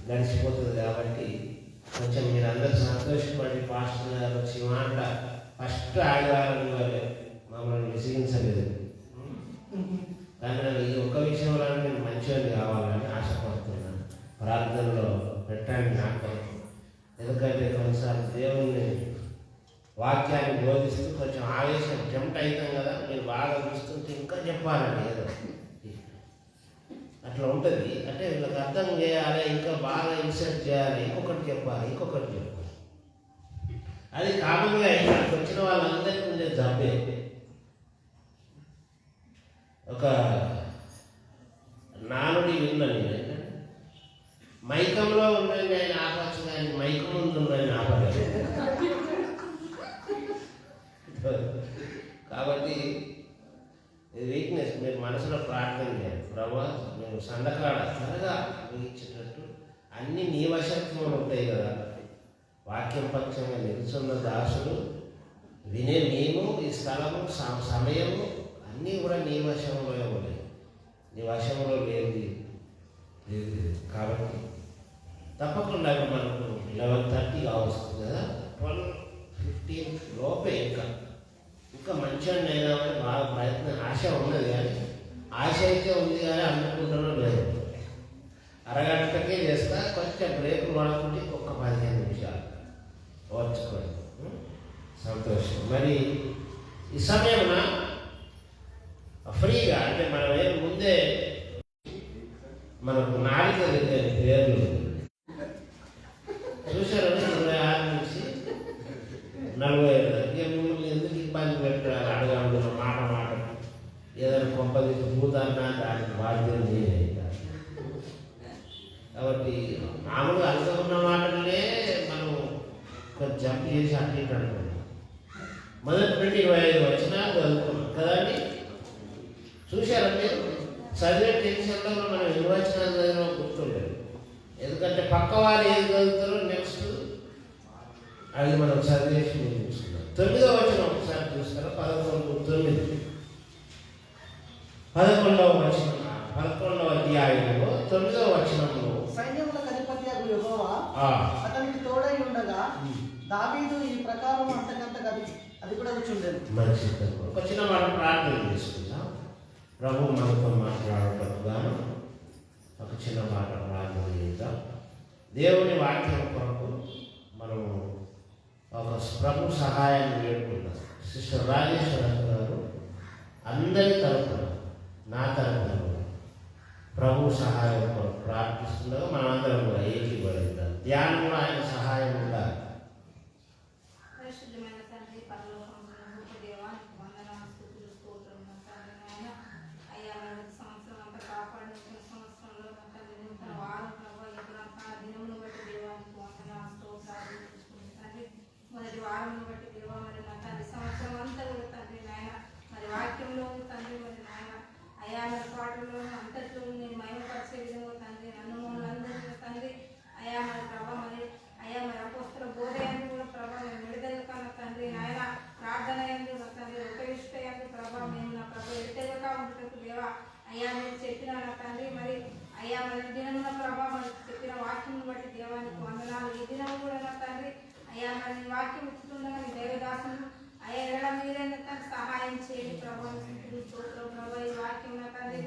గడిచిపోతుంది. కాబట్టి కొంచెం మీరందరూ సంతోషపడి పాస్టర్ గారు వచ్చి మాట ఫస్ట్ ఆదివారం మమ్మల్ని విసిగించలేదు. కానీ ఈ ఒక్క విషయంలో నేను మంచివాడిని కావాలని ఆశపడుతున్నాను. ప్రార్థనలో పెట్టండి నాకు. ఎందుకంటే కొన్నిసార్లు దేవుణ్ణి వాక్యాన్ని బోధిస్తూ కొంచెం ఆవేశం జంప్ అవుతాం కదా, మీరు బాగా చూస్తుంటే ఇంకా చెప్పాలండి ఏదో అట్లా ఉంటుంది. అంటే వీళ్ళకి అర్థం చేయాలి, ఇంకా బాగా ఇన్సర్ట్ చేయాలి, ఇంకొకటి చెప్పాలి. అది కామన్గా ఇక్కడికి వచ్చిన వాళ్ళందరికీ ఉండే జబ్బే. ఒక నానుడి విన్నాను నేను, మైకంలో ఉన్నది ఆయన ఆపచ్చు కానీ మైకం ముందు ఉన్నది ఆపలేదు. కాబట్టి వీక్నెస్ మీరు మనసులో ప్రార్థన చేయాలి. ప్రభా మేము సందకాడ త్వరగా ముగించేటట్టు అన్నీ నీ వశత్వం ఉంటాయి కదా. వాక్యం పక్షంగా నిలుచున్న దాసుడు వినే మేము ఈ స్థలము సమయము అన్నీ కూడా నీ వశంలో ఉన్నాయి. నీ వశంలో లేదు. కాబట్టి తప్పకుండా మనకు 11:30 కావస్తుంది కదా, 12:15 లోపే ఇంకా మంచిగా అయినామని బాగా ఆశ ఉన్నది. కానీ ఆశ అయితే ఉంది కానీ అనుకుంటానో లేదు. అరగంటకే చేస్తా, కొంచెం బ్రేకులు వాడుకుంటే ఒక్క 15 నిమిషాలు ఓర్చుకోండి. సంతోషం. మరి ఈ సమయమున ఫ్రీగా అంటే మనం ముందే మనకు నాలుగు పేర్లు చూసారు. 26 నుంచి 45 మిమ్మల్ని ఎందుకు ఇబ్బంది పెట్టాలి అడగండి. మాట ఏదైనా కొంపది భూతాన్నా దానికి బాధ్యత నేనే. కాబట్టి మామూలుగా అనుకున్న మాటలనే మనం కొంచెం జంప్ చేసి అట్లా అనుకున్నాం. మొదటి 25 వచనాలు చదువుకున్నాం కదండి. చూశారా మీరు? చదివే టెన్షన్లో మనం ఎన్ని వచనాలు చదివినా గుర్తుండదు. ఎందుకంటే పక్క వారు ఏది చదువుతారో నెక్స్ట్ అది మనం చదివేసి చూసుకున్నాం. 9వ వచనం ఒకసారి చూస్తారా? 11వ వచనం 11వ అధ్యాయంలో 9వ వచనంలో సైన్యములకు అధిపతి యెహోవా అతనికి తోడై ఉండగా దావీదు ఈ ప్రకారం అంతకంతగా అది కూడా కూర్చుండేది. మంచిది. ఒక చిన్న మాట ప్రార్థన చేసుకుందాం. ప్రభు మనతో మాట్లాడటం ఒక చిన్న మాట ప్రార్థన చేద్దాం. దేవుని వాక్యం కొరకు మనం ఒక ప్రభు సహాయాన్ని వేడుకుంటాం. సిస్టర్ రాజేశ్వర గారు అందరి తరఫున నా తరఫున ప్రభు సహాయం కొరకు ప్రార్థిస్తుండగా మనందరం కూడా ఏకీభవిద్దాం. ధ్యానం కూడా ఆయన సహాయం ఉండాలి. మొదటి వారం బట్టి దేవా మరి నా తండ్రి సంవత్సరం అంతా కూడా తండ్రి నాయన మరి వాక్యంలో తండ్రి మరి నాయన అయా మరి పాటల్లో అంతట్లో నేను మహిమపరిచే విధంగా తండ్రి నన్ను మమ్మల్ని అందరినీ తండ్రి అయా మరి ప్రభా మరి అయా మరి అపోస్తల బోధయందు కూడా ప్రభా మేము విడుదల కన్నా తండ్రి నాయన ప్రార్థన ఎందు నా తండ్రి ఒక విషయంలో ప్రభా మేము నా ప్రభా విడుదలగా ఉండటకు దేవా అయ్యా మీరు చెప్పిన నా తండ్రి మరి అయ్యా మరి దినమున ప్రభా మరి చెప్పిన వాక్యం బట్టి దేవానికి వందనాలు. ఈ దినం కూడా నా తండ్రి అయ్యా మరి వాక్యం ఇస్తుండగా నీ దేవదాసులు అయ్యా ఎలా మీరైనా సహాయం చేయండి ప్రభావం. ప్రభావ ఈ వాక్యం నా తండ్రి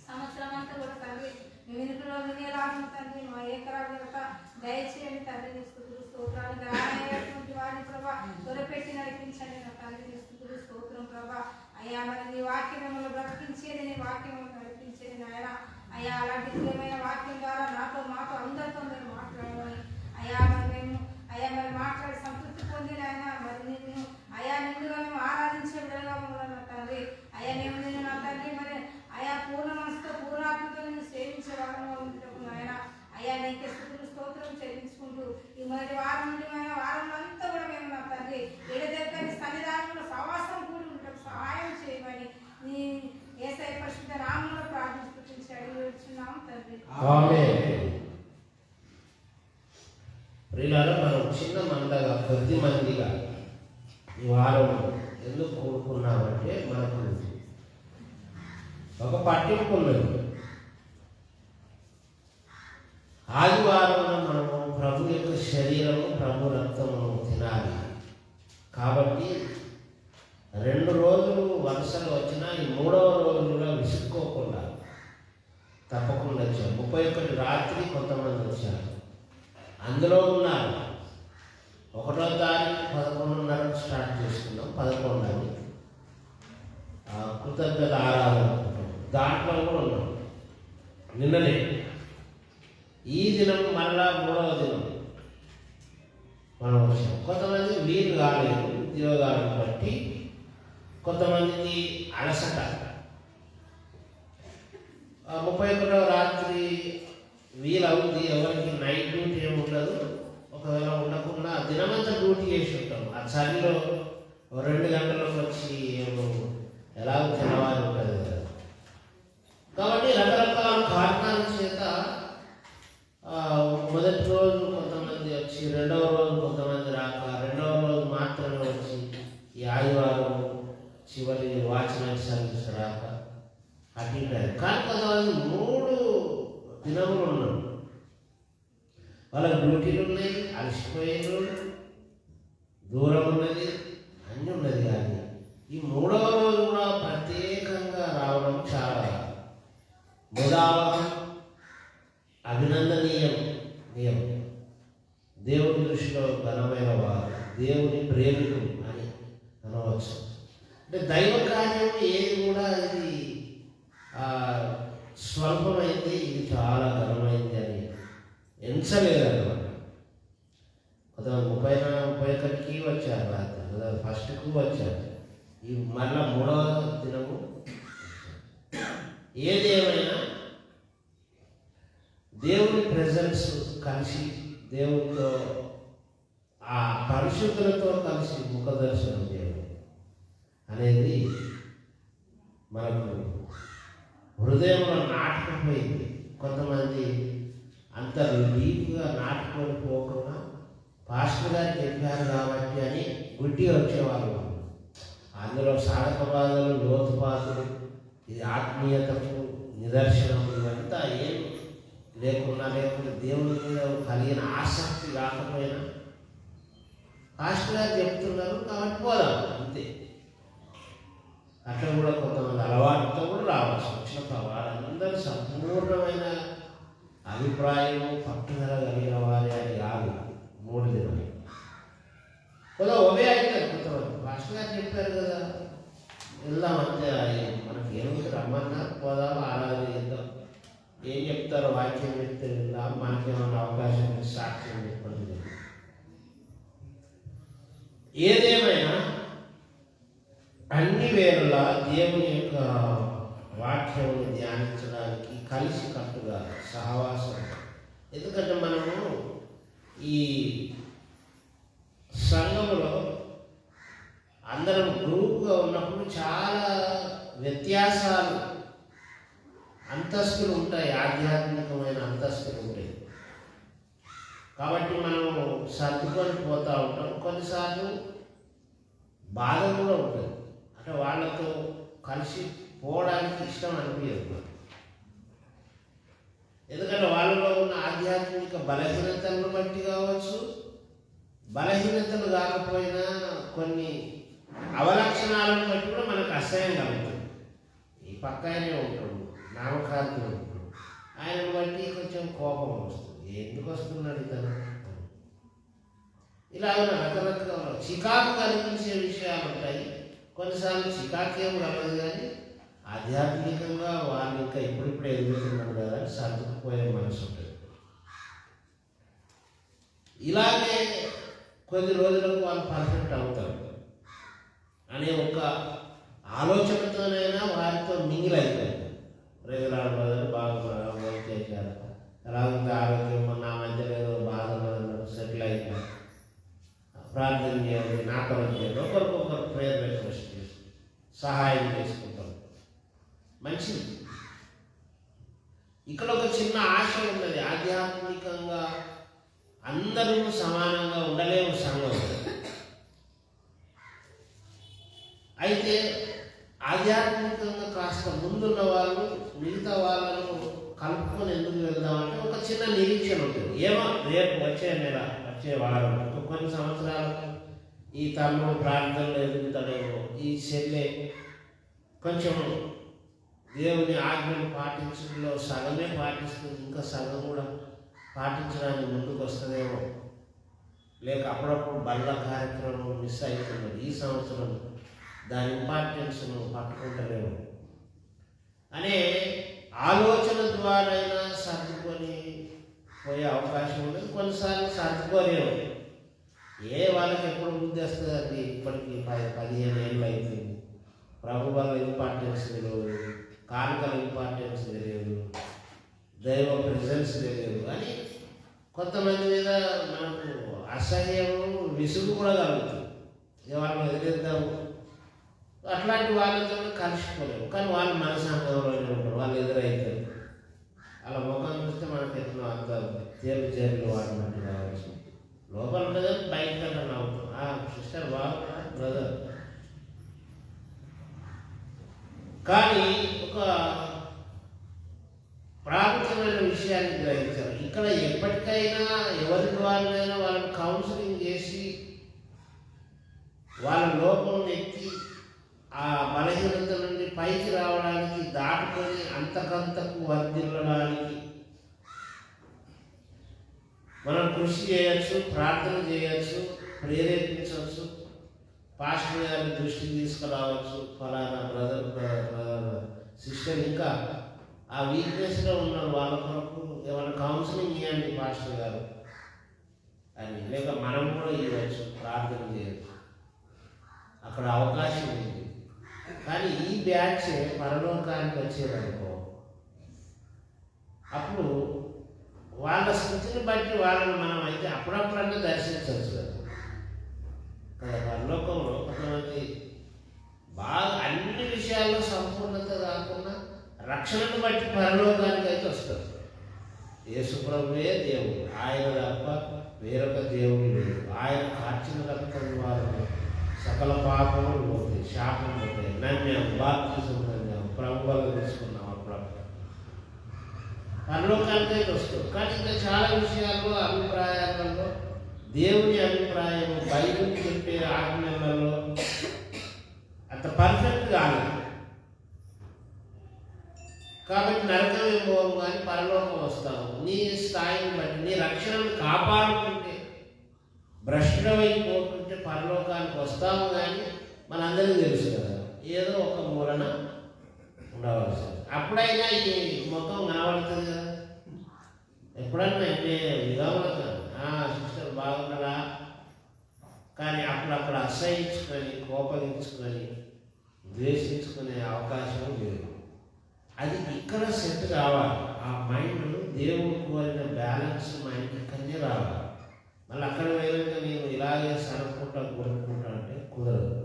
సంవత్సరం అంతా కూడా తండ్రి మీ వెనుకలో వినేలాగా తండ్రి మా ఏకరాగ్రత దయచేయండి తండ్రి. స్తుతులు స్తోత్రాలు గ్రహణమైనటువంటి వారిని ప్రభా త్వరపెట్టి నడిపించండి నా తండ్రి. స్తుతులు స్తోత్రం ప్రభా. అయ్యా మరి నీ వాక్యం మిమ్మల్ని బ్రతికించేది, నీ వాక్యం నడిపించేది నాయన. అయ్యా అలాంటి ప్రియమైన వాక్యం ద్వారా మాతో అందరితో మీరు మాట్లాడమని అయ్యా మరి మేము అయ్యా మరి మాట్లాడి సంతృప్తి పొంది నాయన మరి నిన్ను అయా నిన్నుగా మేము ఆరాధించే విధంగా నా తండ్రి. అయ్యా మేము నేను నా తండ్రి మరి అయా పూర్ణ మనసుతో పూర్ణాత్మతో నేను సేవించే వారంగా ఉండటం నాయన. అయ్యా నీకే స్తుతులు స్తోత్రం చెల్లించుకుంటూ ఈ మొదటి వారం నుండి వారంలో అంతా కూడా మేము నా తండ్రి ఎడదెక్కని సన్నిధానంలో సవాసం కూడి ఉండటం సహాయం చేయమని నీ యేసయ్య పరిశుద్ధ నామములో ప్రార్థించి అడిగి వచ్చున్నాము తండ్రి. ప్రియులారా, మనం చిన్న మందగా కొద్ది మందిగా ఈ వారం ఎందుకు కోరుకున్నామంటే మనకు ఒక పట్టింపు ఉన్నది. ఆదివారం మనము ప్రభు యొక్క శరీరము, ప్రభు రక్తము తినాలి. కాబట్టి 2 రోజులు వరుసగా వచ్చినా ఈ 3వ రోజులో విసుక్కోకుండా తప్పకుండా వచ్చారు. 31 రాత్రి కొంతమంది వచ్చారు, అందులో ఉన్నారు. 1వ తారీఖు 11:30 స్టార్ట్ చేసుకున్నాం, 11 కృతజ్ఞత ఆరాధన దాంట్లో కూడా ఉన్నాం. నిన్ననే ఈ దినం మరలా 3వ దినం మనం వచ్చాం. కొంతమంది వీలు కాలేదు ఉద్యోగాలను బట్టి, కొంతమందికి అలసట. 31వ రాత్రి వీలవుతుంది, ఎవరికి నైట్ డ్యూటీ ఏమి ఉండదు. ఒకవేళ ఉండకుండా దినమంతా డ్యూటీ చేసి ఉంటాం. ఆ చలిలో 2 గంటలకు వచ్చి ఎలాగో తెల్లవారి ఉంటుంది కదా. కాబట్టి రకరకాల కారణాల చేత మొదటి రోజు కొంతమంది వచ్చి, 2వ రోజు కొంతమంది రాక, 2వ రోజు మాత్రమే వచ్చి, ఈ ఆదివారం చివరి వాచ్మెన్ సర్వీస్ రాక అటు. కానీ కొంతమంది 3 దినములు ఉన్నారు, వాళ్ళకి డ్యూటీలు ఉన్నాయి, అలసిపోయారు, దూరం ఉన్నది, అన్నీ ఉన్నది. కానీ ఈ 3వ రోజు కూడా ప్రత్యేకంగా రావడం చాలా ముదావహం, అభినందనీయం. దేవుని దృష్టిలో ఘనమైన వారు, దేవుని ప్రేమికులు అని అనవచ్చు. అంటే దైవ కార్యం ఏది కూడా ఇది స్వల్పమైంది, ఇది చాలా ఘనమైంది అని ఎంచలేదన్నమాట. కొంతమంది 31కి వచ్చారు, రాత్రి ఫస్ట్కు వచ్చారు, ఈ మళ్ళా 3వ దినము. ఏదేమైనా దేవుని ప్రెజెన్స్ కలిసి, దేవునితో ఆ పరిశుద్ధులతో కలిసి ముఖ దర్శనం చేయడం అనేది మనకు హృదయంలో నాటుకుపోయింది. కొంతమంది అంత డీప్గా నాటుకొని పోకుండా పాస్టర్ గారు చెప్పారు కాబట్టి అని గుడ్డిగా వచ్చేవాళ్ళు. అందులో సాధక బాధలు, లోతుపాతులు, ఇది ఆత్మీయతకు నిదర్శనం, ఇవంతా ఏం లేకుండా దేవుని మీద కలిగిన ఆసక్తి రాకపోయినా పాస్టర్ గారు చెప్తున్నారు కాబట్టి పోదాం అంతే. అట్లా కూడా కొంతమంది అలవాటుతో కూడా రావచ్చు. వచ్చిన వారందరూ సంపూర్ణమైన అభిప్రాయం, పట్టుదల కలిగిన వారే అని కాదు. 3 దినాలు కొంత ఒబే అవుతారు. కొంతమంది పాస్టర్ గారు చెప్పారు కదా వెళ్దాం అంతే, మనకి ఏమిటి రమ్మన్నా పోదాం, ఆరాధన చేద్దాం, ఏం చెప్తారో వాక్యం చెప్తే వెళ్దాం, మనకేమన్నా అవకాశం సాక్ష్యం చెప్పండి. ఏదేమైనా అన్ని వేళలా దేవుని యొక్క వాక్యం ధ్యానించడానికి కలిసి కట్టుగా సహవాసం. ఎందుకంటే మనము ఈ సంఘంలో అందరం గ్రూప్గా ఉన్నప్పుడు చాలా వ్యత్యాసాలు, అంతస్తులు ఉంటాయి, ఆధ్యాత్మికమైన అంతస్తులు ఉంటాయి. కాబట్టి మనము సర్దుకొని పోతూ ఉంటాం. కొన్నిసార్లు బాధ కూడా ఉంటుంది, అంటే వాళ్ళతో కలిసి పోవడానికి ఇష్టం అనిపించదు. ఎందుకంటే వాళ్ళలో ఉన్న ఆధ్యాత్మిక బలహీనతలను బట్టి కావచ్చు, బలహీనతలు కాకపోయినా కొన్ని అవలక్షణాలను బట్టి కూడా మనకు అసహ్యం కలుగుతుంది. ఈ పక్క ఆయనే ఉంటాడు, నామకార్థం ఉంటాడు, ఆయనను బట్టి కొంచెం కోపం వస్తుంది. ఎందుకు వస్తున్నాడు ఇతను? ఇలా రకరకాల చికాకు కలిగించే విషయాలు ఉంటాయి. కొన్నిసార్లు చికాకేం కలదు, కానీ ఆధ్యాత్మికంగా వాళ్ళు ఇంకా ఇప్పుడిప్పుడే ఎదుగుతున్నాడు కదా అని సర్దుకుపోయే మనసు ఉంటుంది. ఇలాగే కొద్ది రోజులకు వాళ్ళు పర్ఫెక్ట్ అవుతారు అనే ఒక ఆలోచనతోనైనా వారితో మింగిల్ అవుతారు. రెగ్యులర్ బదులు బాగున్నారు, వర్క్ చేశారు, ఎలా ఉంది ఆరోగ్యం, నా మధ్యలో ఏదో బాధ సెటిల్ అయిపోయారు, ప్రార్థన చేయాలి, నాటకం చేయాలి, ఒకరికొకరు ప్రేయర్ రిక్వెస్ట్ చేసి సహాయం చేసుకుంటాం. మంచిది. ఇక్కడ ఒక చిన్న ఆశ ఉన్నది. ఆధ్యాత్మికంగా అందరూ సమానంగా ఉండలేము సంఘం. అయితే ఆధ్యాత్మికంగా కాస్త ముందున్న వాళ్ళు మిగతా వాళ్ళను కలుపుకొని ఎందుకు వెళ్దామంటే ఒక చిన్న నిరీక్షణ ఉంటుంది. ఏమో రేపు వచ్చే నెల వచ్చే వారం కొన్ని సంవత్సరాలకు ఈ తమ్ముడు ప్రార్థనలో ఎదుగుతాడేమో, ఈ చెల్లె కొంచెం దేవుని ఆజ్ఞను పాటించడంలో సగమే పాటిస్తుంది, ఇంకా సగం కూడా పాటించడానికి ముందుకు వస్తుందేమో, లేక అప్పుడప్పుడు బల్ల కార్యక్రమం మిస్ అవుతున్నది, ఈ సంవత్సరం దాని ఇంపార్టెన్స్ను పట్టుకుంటలేము అనే ఆలోచన ద్వారా అయినా సర్దుకొని పోయే అవకాశం ఉండదు. కొన్నిసార్లు సర్దుకోలేము. వాళ్ళకి ఎప్పుడు బుద్ధి వస్తుంది అది. ఇప్పటికీ 15 ఏళ్ళు అవుతుంది. ప్రభు వల్ల ఇంపార్టెన్స్ తెలియదు, కానుకల ఇంపార్టెన్స్ తెలియదు, దైవ ప్రెజెన్స్ తెలియదు అని కొంతమంది మీద మనకు అసహ్యము, విసుగు కూడా కలుగుతుంది. వాళ్ళని వదిలేద్దాము, అట్లాంటి వాళ్ళతో కలిసిపోలేము. కానీ వాళ్ళు మనసు అనుభవంలోనే ఉంటారు, వాళ్ళు ఎదురైతారు. అలా ముఖం చూస్తే మనకు ఎట్లా అంత తేలిచేరులు వాడినట్టు కావచ్చు. లోపల ఉండదు, బయట నవ్వుతాం, సిస్టర్ బాగున్నా బ్రదర్. కానీ ఒక ప్రాముఖ్యమైన విషయాన్ని గ్రహించారు. ఇక్కడ ఎప్పటికైనా ఎవరి ద్వారానైనా వాళ్ళని కౌన్సిలింగ్ చేసి వాళ్ళ లోపం ఎత్తి ఆ బలహీనత నుండి పైకి రావడానికి, దాటుకొని అంతకంతకు వర్ధిల్లడానికి మనం కృషి చేయొచ్చు, ప్రార్థన చేయొచ్చు, ప్రేరేపించవచ్చు, పాస్టర్ గారి దృష్టికి తీసుకురావచ్చు. ఫలానా బ్రదర్ సిస్టర్ ఇంకా ఆ వీక్నెస్లో ఉన్న వాళ్ళ కొరకు ఏమైనా కౌన్సిలింగ్ ఇవ్వండి పాస్టర్ గారు అని, లేక మనం కూడా ఇవ్వచ్చు, ప్రార్థన చేయొచ్చు. అక్కడ అవకాశం ఉంది. కానీ ఈ బ్యాచ్ పరలోకానికి వచ్చేదనుకో, అప్పుడు వాళ్ళ స్థితిని బట్టి వాళ్ళని మనం అయితే అప్పుడప్పుడన్నా దర్శించవచ్చు కదా. పరలోకంలో కొంతమంది బాగా అన్ని విషయాల్లో సంపూర్ణత కాకుండా రక్షణను బట్టి పరలోకానికి అయితే వస్తారు. యేసు ప్రభువే దేవుడు, ఆయన తప్ప వేరొక దేవుడు లేదు. ఆయన కార్చిన రక్తం ద్వారా సకల పాపములు పోతాయి, శాపం పోతాయి. నమ్మాం, బాప్తిజం నమ్మాం, ప్రభువులు తీసుకున్నాం. అప్పుడప్పుడు పరలోకానికి అయితే వస్తాం. కానీ ఇంకా చాలా విషయాల్లో, అభిప్రాయాలలో దేవుని అభిప్రాయం బైబిల్ చెప్పే ఆజ్ఞలలో అంత పర్ఫెక్ట్ కాలేదు. కాబట్టి నరకమే పోవు కానీ పరలోకం వస్తావు. నీ స్థాయిని బట్టి నీ రక్షణను కాపాడుకుంటే, భ్రష్టుడమైపోతుంటే పరలోకానికి వస్తాము. కానీ మనందరికీ తెలుసు కదా, ఏదో ఒక మూలన ఉండవలసింది. అప్పుడైనా ఈ ముఖం కనబడుతుంది కదా. ఎప్పుడన్నా విధాలుగా సిస్టర్ బాగున్నారా, కానీ అప్పుడప్పుడు అసహించుకొని, కోపగించుకొని, ద్వేషించుకునే అవకాశం లేదు. అది ఇక్కడ సెట్ కావాలి. ఆ మైండ్ దేవుడు కోరిన బ్యాలెన్స్ మైండ్ ఇక్కడనే రావాలి. మళ్ళీ అక్కడ వేరేగా నేను ఇలాగే సరుకుంటా కొనుక్కుంటా అంటే కుదరదు.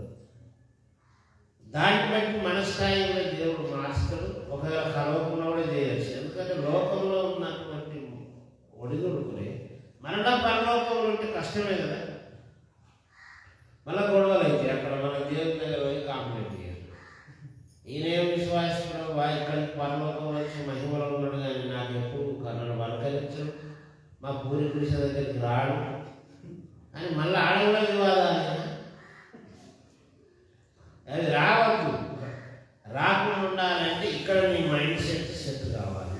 దాన్ని బట్టి మన స్థాయిలో దేవుడు మార్చుతాడు. ఒకవేళ కలవకుండా కూడా చేయొచ్చు. ఎందుకంటే లోకంలో ఉన్నటువంటి ఒడిదుడుకుని మరలా పరలోకంలో ఉంటే కష్టమే కదా. మళ్ళీ గొడవలు అయితే అక్కడ మన దేవుని దగ్గర పోయి కాంప్లైంట్ చేయాలి. ఈయనేం విశ్వాసంలో ఇక్కడికి పరలోకం వచ్చి మహిమలో ఉన్నాడు, కానీ నాకు ఎప్పుడు నన్ను వలకరించడు, మా పూరి పురుష దగ్గరికి రాడు అని మళ్ళీ ఆడవాళ్ళ వివాదాలు. అది రావద్దు. రాకుండా ఉండాలంటే ఇక్కడ నీ మైండ్ సెట్ కావాలి.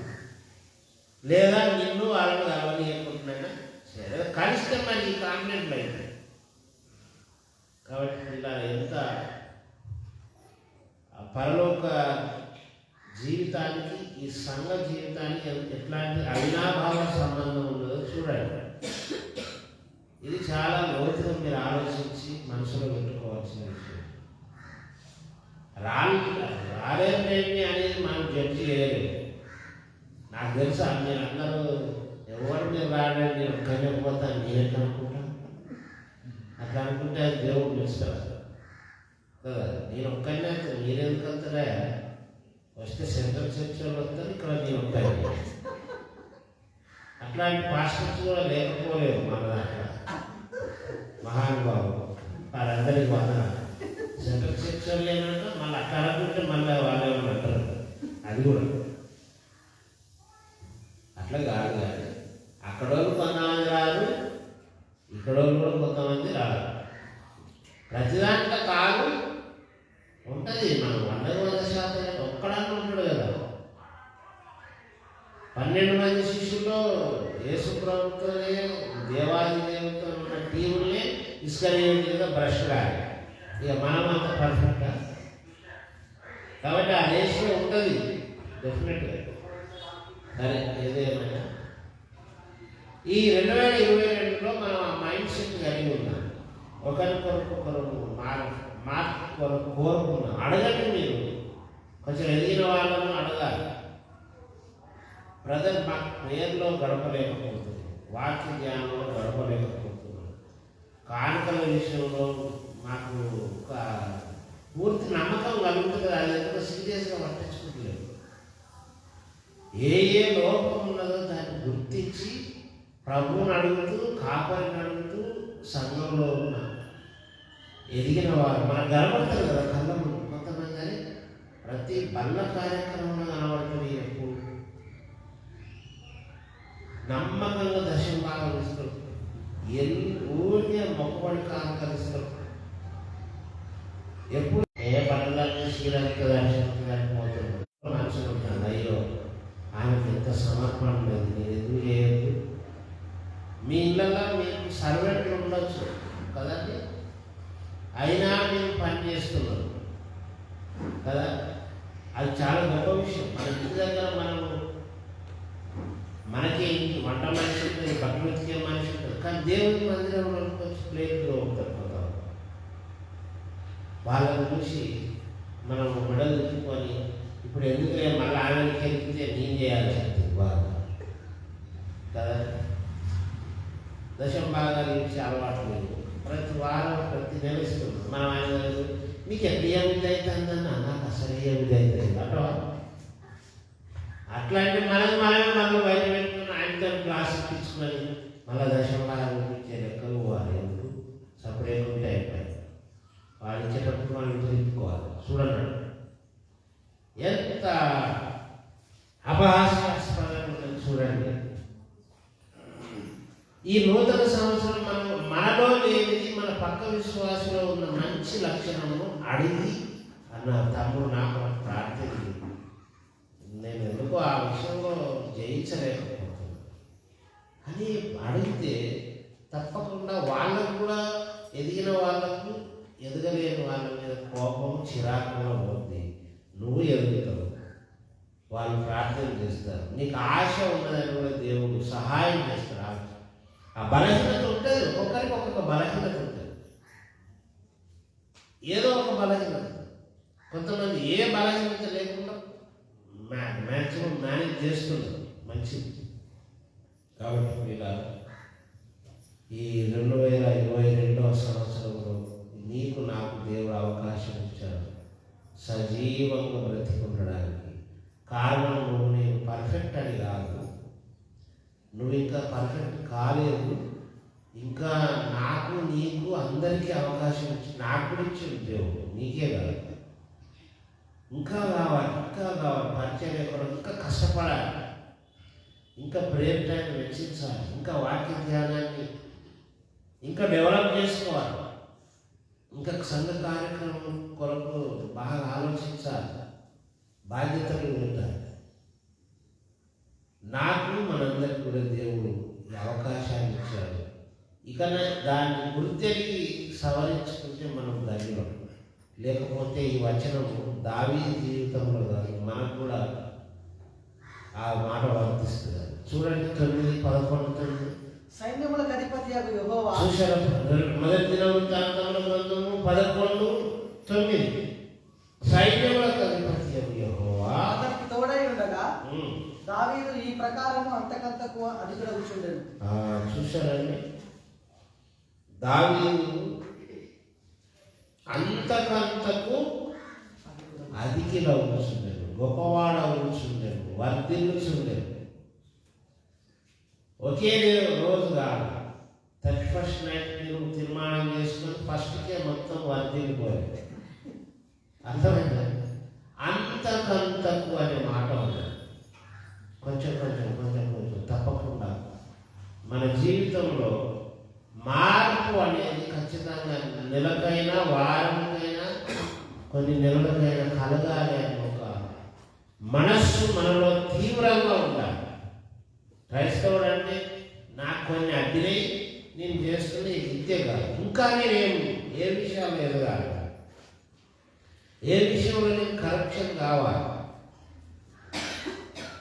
లేదా నిన్ను వాళ్ళని కలవనీయకుంటున్నా సరే కలిస్తే మరి ఈ కాంప్లైంట్ అయింది. కాబట్టి ఇలా ఎంత పరలోక జీవితానికి ఈ సంఘ జీవితానికి ఎట్లాంటి అవినాభావ సంబంధం ఉన్నదో చూడండి. ఇది చాలా లోతుగా మీరు ఆలోచించి మనసులో పెట్టుకోవాల్సిన విషయం. రాలేమేమి అనేది మనం జడ్జి చేయలేదు. నాకు తెలుసా, మీరు అందరూ ఎవరు మీరు రాలేదు, నేను ఒక్కనే పోతాను నేనెట్లా అనుకుంటాను. అట్లా అనుకుంటే అది దేవుడు తెలుస్తారు కదా. నేను ఒక్కనే మీరెందుకు అంతరా, వస్తే సెంట్రల్ చర్చలు వస్తారు, ఇక్కడ నేను ఉంటాయి. అట్లాంటి పాస్టర్స్ కూడా లేకపోలేవు మన దాంట్లో. మహానుభావులు వారందరికీ వందనాలు. సెంట్రల్ చర్చలు లేనంటే మళ్ళీ అక్కడ అనుకుంటే మళ్ళీ వాళ్ళే అంటారు. అది కూడా ఇక్కడోళ్ళు కూడా కొంతమంది రాదు. ప్రతి దాంట్లో కాదు ఉంటుంది. మనం 100% ఒక్కడాన్ని ఉంటాడు కదా. 12 మంది శిష్యుల్లో యేసు ప్రభుత్వనే దేవాది దేవుతో ఉన్న టీముల్ని ఇస్కరియోతు బ్రష్ కాదు. ఇక మనం అంత పర్ఫెక్టా? కాబట్టి ఆ రేషియో ఉంటుంది డెఫినెట్గా. సరే, ఏదేమైనా ఈ 2022లో మనం ఆ మైండ్ సెట్ కలిగి ఉన్నాం. ఒకరికొకరు మార్పు కొరకు కోరుకున్నాం. అడగండి, మీరు కొంచెం ఎదిగిన వాళ్ళను అడగాలి. బ్రదర్, మాకు ప్రేయర్లో గడపలేకపోతుంది, వాక్య జ్ఞానంలో గడపలేకపోతున్నాం, కానుకల విషయంలో మాకు ఒక పూర్తి నమ్మకం కలుగుతుంది. అది ఎందుకు సీరియస్గా పట్టించుకోవట్లేదు. ఏ లోపం ఉన్నదో దాన్ని గుర్తించి ప్రభువుని అడుగుతూ, కాపరిని అడుగుతూ, సంఘంలో ఉన్న ఎదిగిన వారు మనకు కనబడతారు కదా కళ్ళ ముందు. కొంతమంది అని ప్రతి బల్ల కార్యక్రమంలో కనబడుతుంది. ఎప్పుడు నమ్మకంగా దశం బాగా ఇస్తారు, ఊరికే మొక్కబడి కాకరిస్తారు. ఎప్పుడు ఏ పనులన్నీ శ్రీలంక దర్శనం పోతుంది. మనుషులు ఉంటాను, అయ్యో ఆయనకు ఎంత సమర్పణ లేదు, నేను ఎందుకు చేయొద్దు. మీ ఇళ్ళల్లో మీకు సర్వెంట్లు ఉండొచ్చు కదండి, అయినా మీరు పని చేస్తున్నారు కదా. అది చాలా గొప్ప విషయం. మన ఇంటి దగ్గర మనకి వంట మనిషి ఉంటుంది, బట్టలు ఉతికే మనిషి ఉంటుంది, కానీ దేవుడి మందిరంలో వచ్చి ప్లేట్లో ఉంటారు కదా. వాళ్ళని చూసి మనం మెడలు తిప్పుకొని ఇప్పుడు ఎందుకులే మళ్ళీ ఆమెకి వెళ్తే నేను చేయాల్సి ఉంటుంది బాగా కదా. దశం బాగా ఇచ్చి అలవాటు లేదు. ప్రతి వారం ప్రతి నెల ఇస్తుంది. మనం ఆయన మీకు ఎప్పుడు ఏ విధి అవుతుందన్న, నాకు అసలు ఏ విధి అవుతుంది అట్లా. అట్లాంటి మనమే మళ్ళీ బయట పెట్టుకుని ఆయనతో క్లాస్ ఇప్పించుకొని మళ్ళీ దశం బాగా ఇచ్చే లెక్కలు పోవాలి. ఎందుకు సపరేట్ ఉంటే అయిపోయింది. వాడు ఇచ్చేటప్పుడు మనం ఇంట్లో తిప్పుకోవాలి. చూడండి ఎంత అపహాస్యాస్పదంగా ఉంటుంది చూడండి. ఈ నూతన సంవత్సరం మనలో లేనిది మన పక్క విశ్వాసంలో ఉన్న మంచి లక్షణమును అడిగి అన్న తమ్ముడు నాకు ప్రార్థన. నేను ఎందుకో ఆ విషయంలో జయించలేకపోతున్నాను అని అడిగితే తప్పకుండా వాళ్ళకు కూడా, ఎదిగిన వాళ్ళకు ఎదగలేని వాళ్ళ మీద కోపం చిరాకుగా పోతుంది. నువ్వు ఎదుగుతావు, వాళ్ళు ప్రార్థన చేస్తారు, నీకు ఆశ ఉన్నదని కూడా దేవుడు సహాయం చేస్తారు. ఆ బలహీనత ఉంటుంది, ఒక్కొక్కరికి ఒక్కొక్క బలహీనత ఉంటుంది, ఏదో ఒక బలహీనత. కొంతమంది ఏ బలహీనత లేకుండా మ్యాక్సిమం మేనేజ్ చేస్తున్నారు, మంచిది. కాబట్టి ఇలా ఈ 2022వ సంవత్సరంలో నీకు నాకు దేవుడు అవకాశం ఇచ్చాడు సజీవంగా బ్రతికుండడానికి. కారణం నువ్వు నేను పర్ఫెక్ట్ అని కాదు, నువ్వు ఇంకా పర్ఫెక్ట్ కాలేదు. ఇంకా నాకు నీకు అందరికీ అవకాశం ఇచ్చి, నాకు కూడా ఇచ్చింది దేవుడు, నీకే కాదు. ఇంకా కావాలి, ఇంకా కావాలి. పరిచయం కొరకు ఇంకా కష్టపడాలి, ఇంకా ప్రేయర్ టైం వెచ్చించాలి, ఇంకా వాక్య ధ్యానాన్ని ఇంకా డెవలప్ చేసుకోవాలి, ఇంకా సంఘ కార్యక్రమం కొరకు బాగా ఆలోచించాలి, బాధ్యతలు ఉంటాయి. నాకు మనందరికీ కూడా దేవుడు ఈ అవకాశాన్ని ఇచ్చాడు. ఇక దాన్ని గుర్తెరిగి సవరించుకుంటే మనం ధన్యులం. లేకపోతే ఈ వచనము దావీదు జీవితంలో కాదు, మనకు కూడా ఆ మాట వర్తిస్తుంది. చూడండి 9:11. సైన్యములకు అధిపతి యెహోవా. చూశారా? మొదటి దినవృత్తాంతముల గ్రంథము 11:9. సైన్యములకు అధిపతి యెహోవా అతనికి తోడై ఉండగా దావీదు ఈ ప్రకారము అంతకంతకు అధికుడు కూర్చుండెను. చూశారండి, దావీదు అంతకంతకు అధికిలో కూర్చుండెను, గొప్పవాడ కూర్చుండెను, వర్ధిల్లుచుండెను. ఒకే రోజు కాదు, 31st నైట్ మీరు తీర్మానం చేసుకుని ఫస్ట్కే మొత్తం వర్ధిల్లిపోయింది. అర్థమైందండి? అంతకంతకు అనే మాట ఉంది. కొంచెం కొంచెం కొంచెం కొంచెం తప్పకుండా మన జీవితంలో మార్పు అనేది ఖచ్చితంగా నెలకైనా వారానికైనా కొన్ని నెలలకైనా కలగాలి అని ఒక మనస్సు మనలో తీవ్రంగా ఉండాలి. క్రైస్తవుడు అంటే నాకు కొన్ని అడ్డినై నేను చేస్తున్న విద్య కాదు, ఇంకా నేను ఏ విషయాలు ఎదగాలి, ఏ విషయంలో నేను కరప్షన్ కావాలి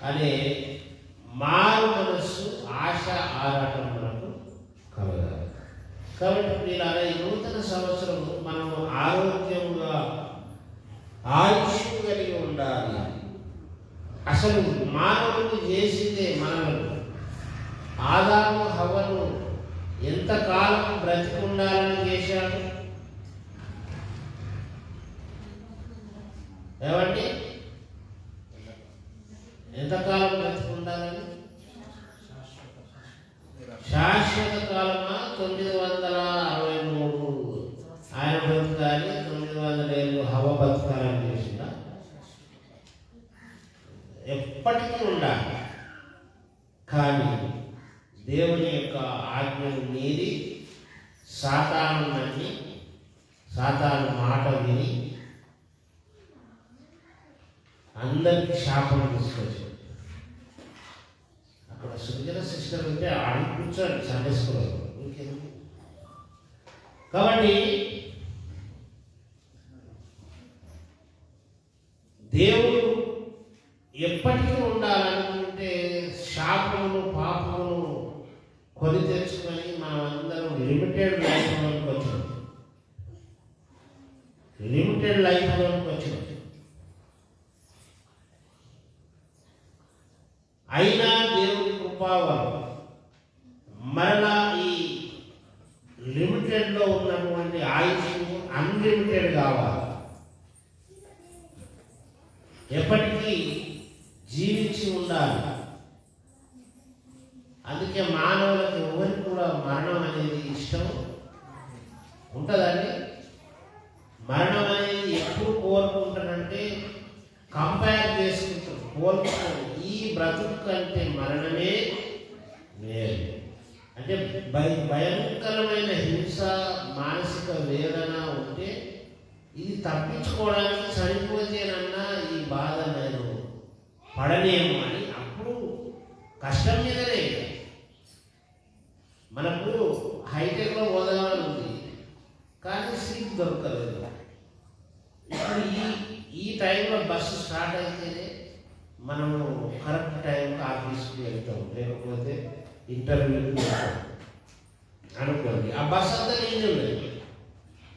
అనే మారు మనస్సు, ఆశ, ఆరాటం మనకు కలగాలి. కాబట్టి మీరు అలా ఈ నూతన సంవత్సరం మనం ఆరోగ్యంగా ఆయుష్ కలిగి ఉండాలి. అసలు మానవుడు చేసిందే మనల్ని. ఆదాము హవ్వను ఎంతకాలం బ్రతికి ఉండాలని చేశాడు? ఏమండి, ఎంతకాలం బ్రతికి ఉండాలని? శాశ్వత కాలమా? 963 ఆయన బ్రతకాలి, 900 ఏళ్ళు హవ్వ బతకాలని చేసిందా? ఎప్పటికీ ఉండాలి. కానీ దేవుని యొక్క ఆజ్ఞను మీరి సాతాను నమ్మి, సాతాను మాట విని అందరికీ శాపం తీసుకొచ్చాడు. అక్కడ సృజన సిస్టర్ ఉంటే ఆడి కూర్చోండి సండే స్కూల్. కాబట్టి దేవుడు ఎప్పటికీ ఉండాలనుకుంటే శాపమును, పాపమును కొని తెచ్చుకొని మనం అందరం లిమిటెడ్ లైఫ్లోకి వచ్చినాం. లిమిటెడ్ లైఫ్లోకి వచ్చినాం. అయినా దేవుడి కృపావరం మరలా ఈ లిమిటెడ్లో ఉన్నటువంటి ఆయుష్ అన్లిమిటెడ్ కావాలి. ఎప్పటికీ జీవించి ఉండాలి. అందుకే మానవులకు ఎవరికి కూడా మరణం అనేది ఇష్టం ఉంటుందండి. మరణం అనేది ఎప్పుడు కోరుకుంటానంటే కంపేర్ చేసుకుంటారు, కోరుకుంటారు. ఈ బ్రతుకు కంటే మరణమే మేలు. అంటే భయంకరమైన హింస, మానసిక వేదన ఉంటే ఇది తప్పించుకోవడానికి చనిపోతేనన్నా ఈ బాధ నేను పడలేము అని అప్పుడు కష్టం మీదనే. మనకు హైటెక్లో పోదామని ఉంది కానీ సీట్ దొరకలేదు. ఇప్పుడు ఈ టైంలో బస్సు స్టార్ట్ అయితేనే మనము కరెక్ట్ టైంకి ఆఫీస్కి వెళ్తాం, లేకపోతే ఇంటర్వ్యూకి వెళ్తాం అనుకోండి. ఆ బస్సు అంతా నేను ఉండదు.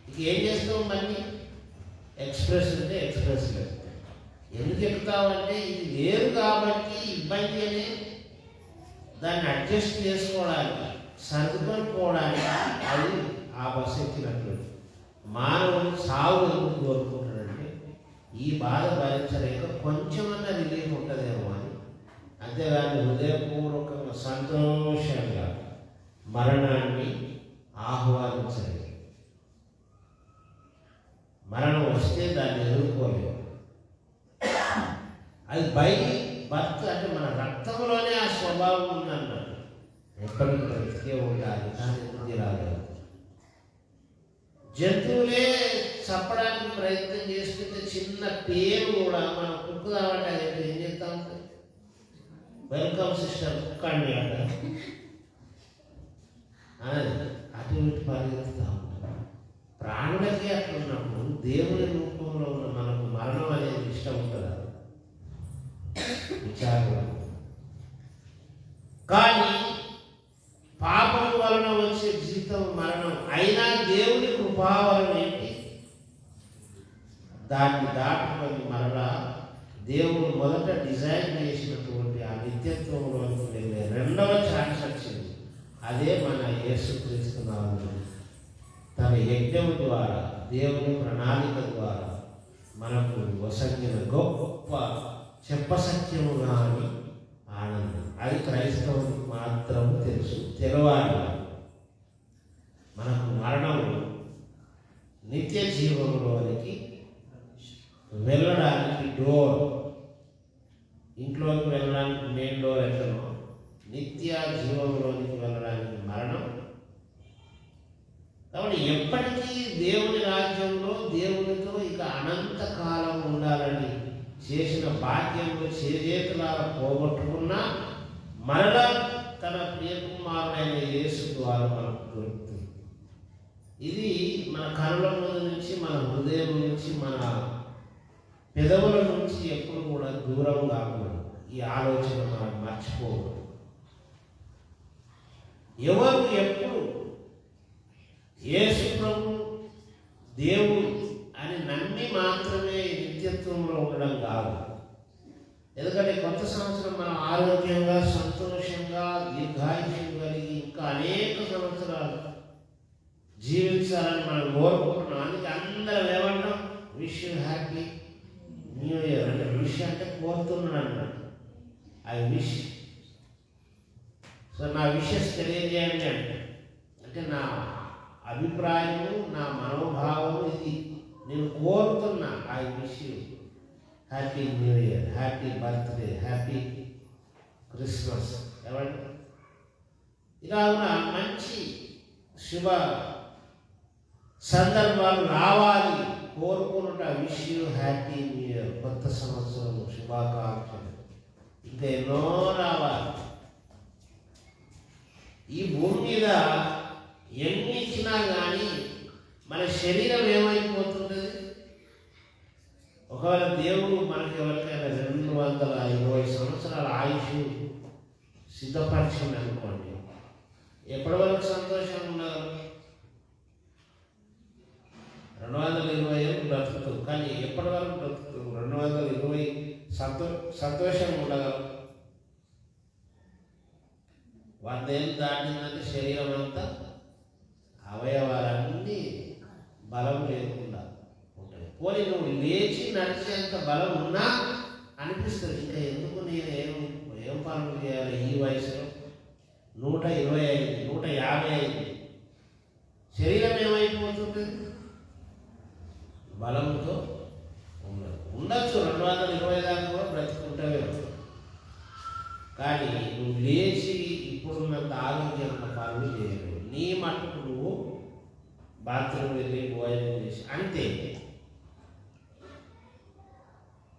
ఇక ఏం చేస్తాం? మళ్ళీ ఎక్స్ప్రెస్ ఉంటే ఎక్స్ప్రెస్ లేదు. ఎందుకు ఎక్కుతామంటే ఇది వేరు కాబట్టి ఇబ్బంది అని దాన్ని అడ్జస్ట్ చేసుకోవడానికి, సర్దుకొని అది ఆ బస్సు ఎక్కినట్లు. మానవుడు సావు ఎందుకు కోరుకుంటాడంటే ఈ బాధ భరించలేక కొంచెమన్నా రిలీఫ్ ఉంటుందేమో అని. అంతేగాని హృదయపూర్వకంగా సంతోషంగా మరణాన్ని ఆహ్వానించలేదు. మరణం వస్తే దాన్ని ఎదుర్కోలేదు. అది బై బర్త్, అంటే మన రక్తంలోనే ఆ స్వభావం ఉందన్నాడు. ఎప్పటికీ బ్రతికే ఉండాలి కానీ బుద్ధి రాలేదు. జంతువులే చప్పడానికి ప్రయత్నం చేస్తుంటే చిన్న పేరు కూడా మనం కుక్కుదామంటే అది ఏం చేస్తా ఉంటుంది? వెల్కమ్ సిస్టర్ కుక్కండి అంట అటు ఇటు పరిగెత్తుతూ ఉంటాం. ప్రాణులకే అట్లున్నప్పుడు దేవుని రూపంలో ఉన్న మనకు మరణం అనేది ఇష్టం ఉంటుందా? విచారం. కానీ పాపం వలన వచ్చే జీవితం మరణం. అయినా దేవుని కృపావరం ఏంటి? దాన్ని దాటుకొని మరలా దేవుడు మొదట డిజైన్ చేసినటువంటి ఆ నిత్యత్వంలోకి వెళ్ళే రెండవ ఛాన్స్ వచ్చింది. అదే మన యేసుక్రీస్తు నామమున తన యజ్ఞం ద్వారా, దేవుని ప్రణాళిక ద్వారా మనకు వసంగిన గొప్ప చెప్పసత్యము కాని ఆనందం. అది క్రైస్తవునికి మాత్రం తెలుసు, తెలవాలి. మనకు మరణం నిత్య జీవంలోనికి వెళ్ళడానికి డోర్. ఇంట్లోకి వెళ్ళడానికి మెయిన్ డోర్ ఎట్లనో నిత్య జీవంలోనికి వెళ్ళడానికి మరణం దేవుని రాజ్యంలో దేవునితో ఇక అనంత కాలం ఉండాలని చేసిన భాగ్యంలో చేజేతులారా పోగొట్టుకున్నా మరలా తన ప్రియకుమారుడైన యేసు ద్వారా మనకు దొరుకుతుంది. ఇది మన కనుల ముందు నుంచి, మన హృదయం నుంచి, మన పెదవుల నుంచి ఎప్పుడు కూడా దూరం కాకూడదు. ఈ ఆలోచన మనం మర్చిపోకూడదు. ఎవరు ఎప్పుడు యేసు ప్రభు దేవుడు అని నమ్మి మాత్రమే నిత్యత్వంలో ఉండడం కాదు. ఎందుకంటే కొత్త సంవత్సరం మనం ఆరోగ్యంగా, సంతోషంగా, దీర్ఘాయుష్యం కలిగి ఇంకా అనేక సంవత్సరాలు జీవించాలని మనం కోరుకుంటున్నాం. అందుకే అందరం ఏమంటాం, wish you happy new year. అంటే విష్ అంటే కోరుతున్నాను అన్నాడు. I wish. సో నా విషెస్ తెలియజేయండి అంటే నా అభిప్రాయము, నా మనోభావము ఇది. నేను కోరుతున్నా. I wish you happy new year, happy birthday, happy Christmas. ఏమంటే ఇలాగ మంచి శుభ సందర్భాలు రావాలి కోరుకున్నట. Wish you happy new year, కొత్త సంవత్సరం శుభాకాంక్షలు ఇంకా ఎన్నో రావాలి. ఈ భూమి మీద ఎన్ని ఇచ్చినా కానీ మన శరీరం ఏమైపోతుంది? ఒకవేళ దేవుడు మనకి ఎవరికైనా 220 సంవత్సరాల ఆయుష్ సిద్ధపరిచింది అనుకోండి, ఎప్పటి వరకు సంతోషంగా ఉండగలరు? 220 ఏళ్ళు బ్రతుకుతుంది, కానీ ఎప్పటి వరకు బ్రతుకుతుంది? 220 సంతోషంగా ఉండగలరు? 100 ఏళ్ళు దాటిందంటే శరీరం అంతా, అవయవాలన్నీ బలం లేకుండా ఉంటాయి. పోనీ నువ్వు లేచి నడిచేంత బలం ఉన్నా అనిపిస్తుంది, ఇంకా ఎందుకు నేను ఏం పనులు చేయాలి ఈ వయసులో? 125, 150 శరీరం ఏమైపోతుంది? బలంతో ఉండొచ్చు 220 దాకా కూడా బ్రతుకుంటావే. కానీ నువ్వు లేచి ఇప్పుడున్నంత ఆరోగ్యంత పనులు చేయలేవు. నీ మట్టుకు నువ్వు బాత్రూమ్ వెళ్ళి భోజనం చేసి అంతే.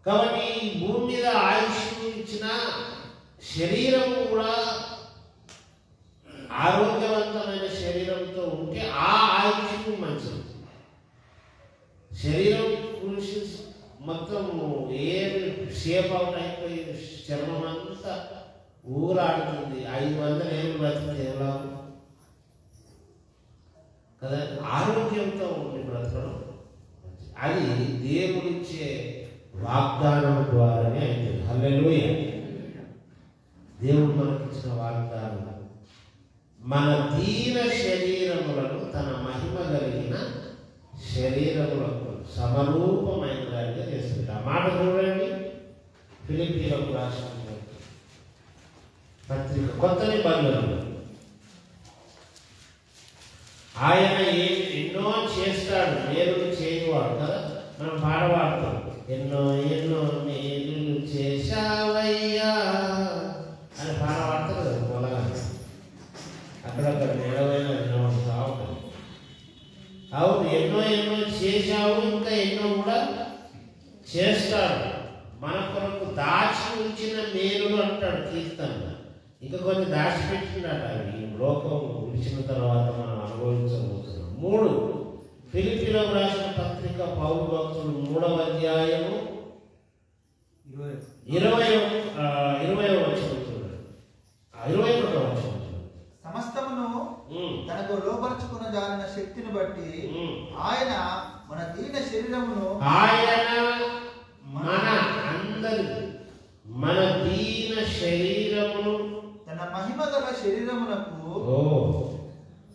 కాబట్టి ఈ భూమి మీద ఆయుష్ ఇచ్చిన శరీరం కూడా ఆరోగ్యవంతమైన శరీరంతో ఉంటే ఆ ఆయుష్ మంచిది. శరీరం గురించి మొత్తం ఏమి షేప్ అవుట్ అయిపోయి చర్మం అంతా ఊరాడుతుంది. 500 ఏళ్ళు బ్రతికితే ఎలా కదా? ఆరోగ్యంతో ఉండి బ్రతకడం అది దేవుడిచ్చే వాగ్దానం ద్వారానే అయితే. హల్లెలూయా. దేవుడు మనకిచ్చిన వాగ్దానం మన దీన శరీరములను తన మహిమ కలిగిన శరీరములకు సమరూపమైన దానిగా చేస్తుంది. ఆ మాట చూడండి, ఫిలిప్పీలకు రాసిన పత్రిక కొత్త నిబంధనలు. ఆయన ఎన్నో చేస్తాడు, మేలు చేయవాడు కదా. మనం పాడవాడతాం, ఎన్నో ఎన్నో మేలు చేశావయ్యా అని పాడవాడతారు కదా మొదలగా. అక్కడక్కడ నిలవైన వినవడుతూ ఉంటుంది. అవును, ఎన్నో ఎన్నో చేశావు, ఇంకా ఎన్నో కూడా చేస్తాడు. మన కొరకు దాచి ఉంచిన మేలులు అంటాడు కీర్తన. ఇంకా కొన్ని దాచిపెట్టిందట, ఈ లోకం విడిచిన తర్వాత మనం అనుభవించబోతున్నాం. 3 ఫిలిప్పీలకు రాసిన పత్రిక పౌలు భక్తులు 3వ అధ్యాయము 20వ వచనం చూడండి. 21వ వచనం. సమస్తమును తనకు లోపరుచుకున్న జాలిన శక్తిని బట్టి ఆయన మన దీన శరీరమును, ఆయన మన దీన శరీరమును తన మహిమ గల శరీరమునకు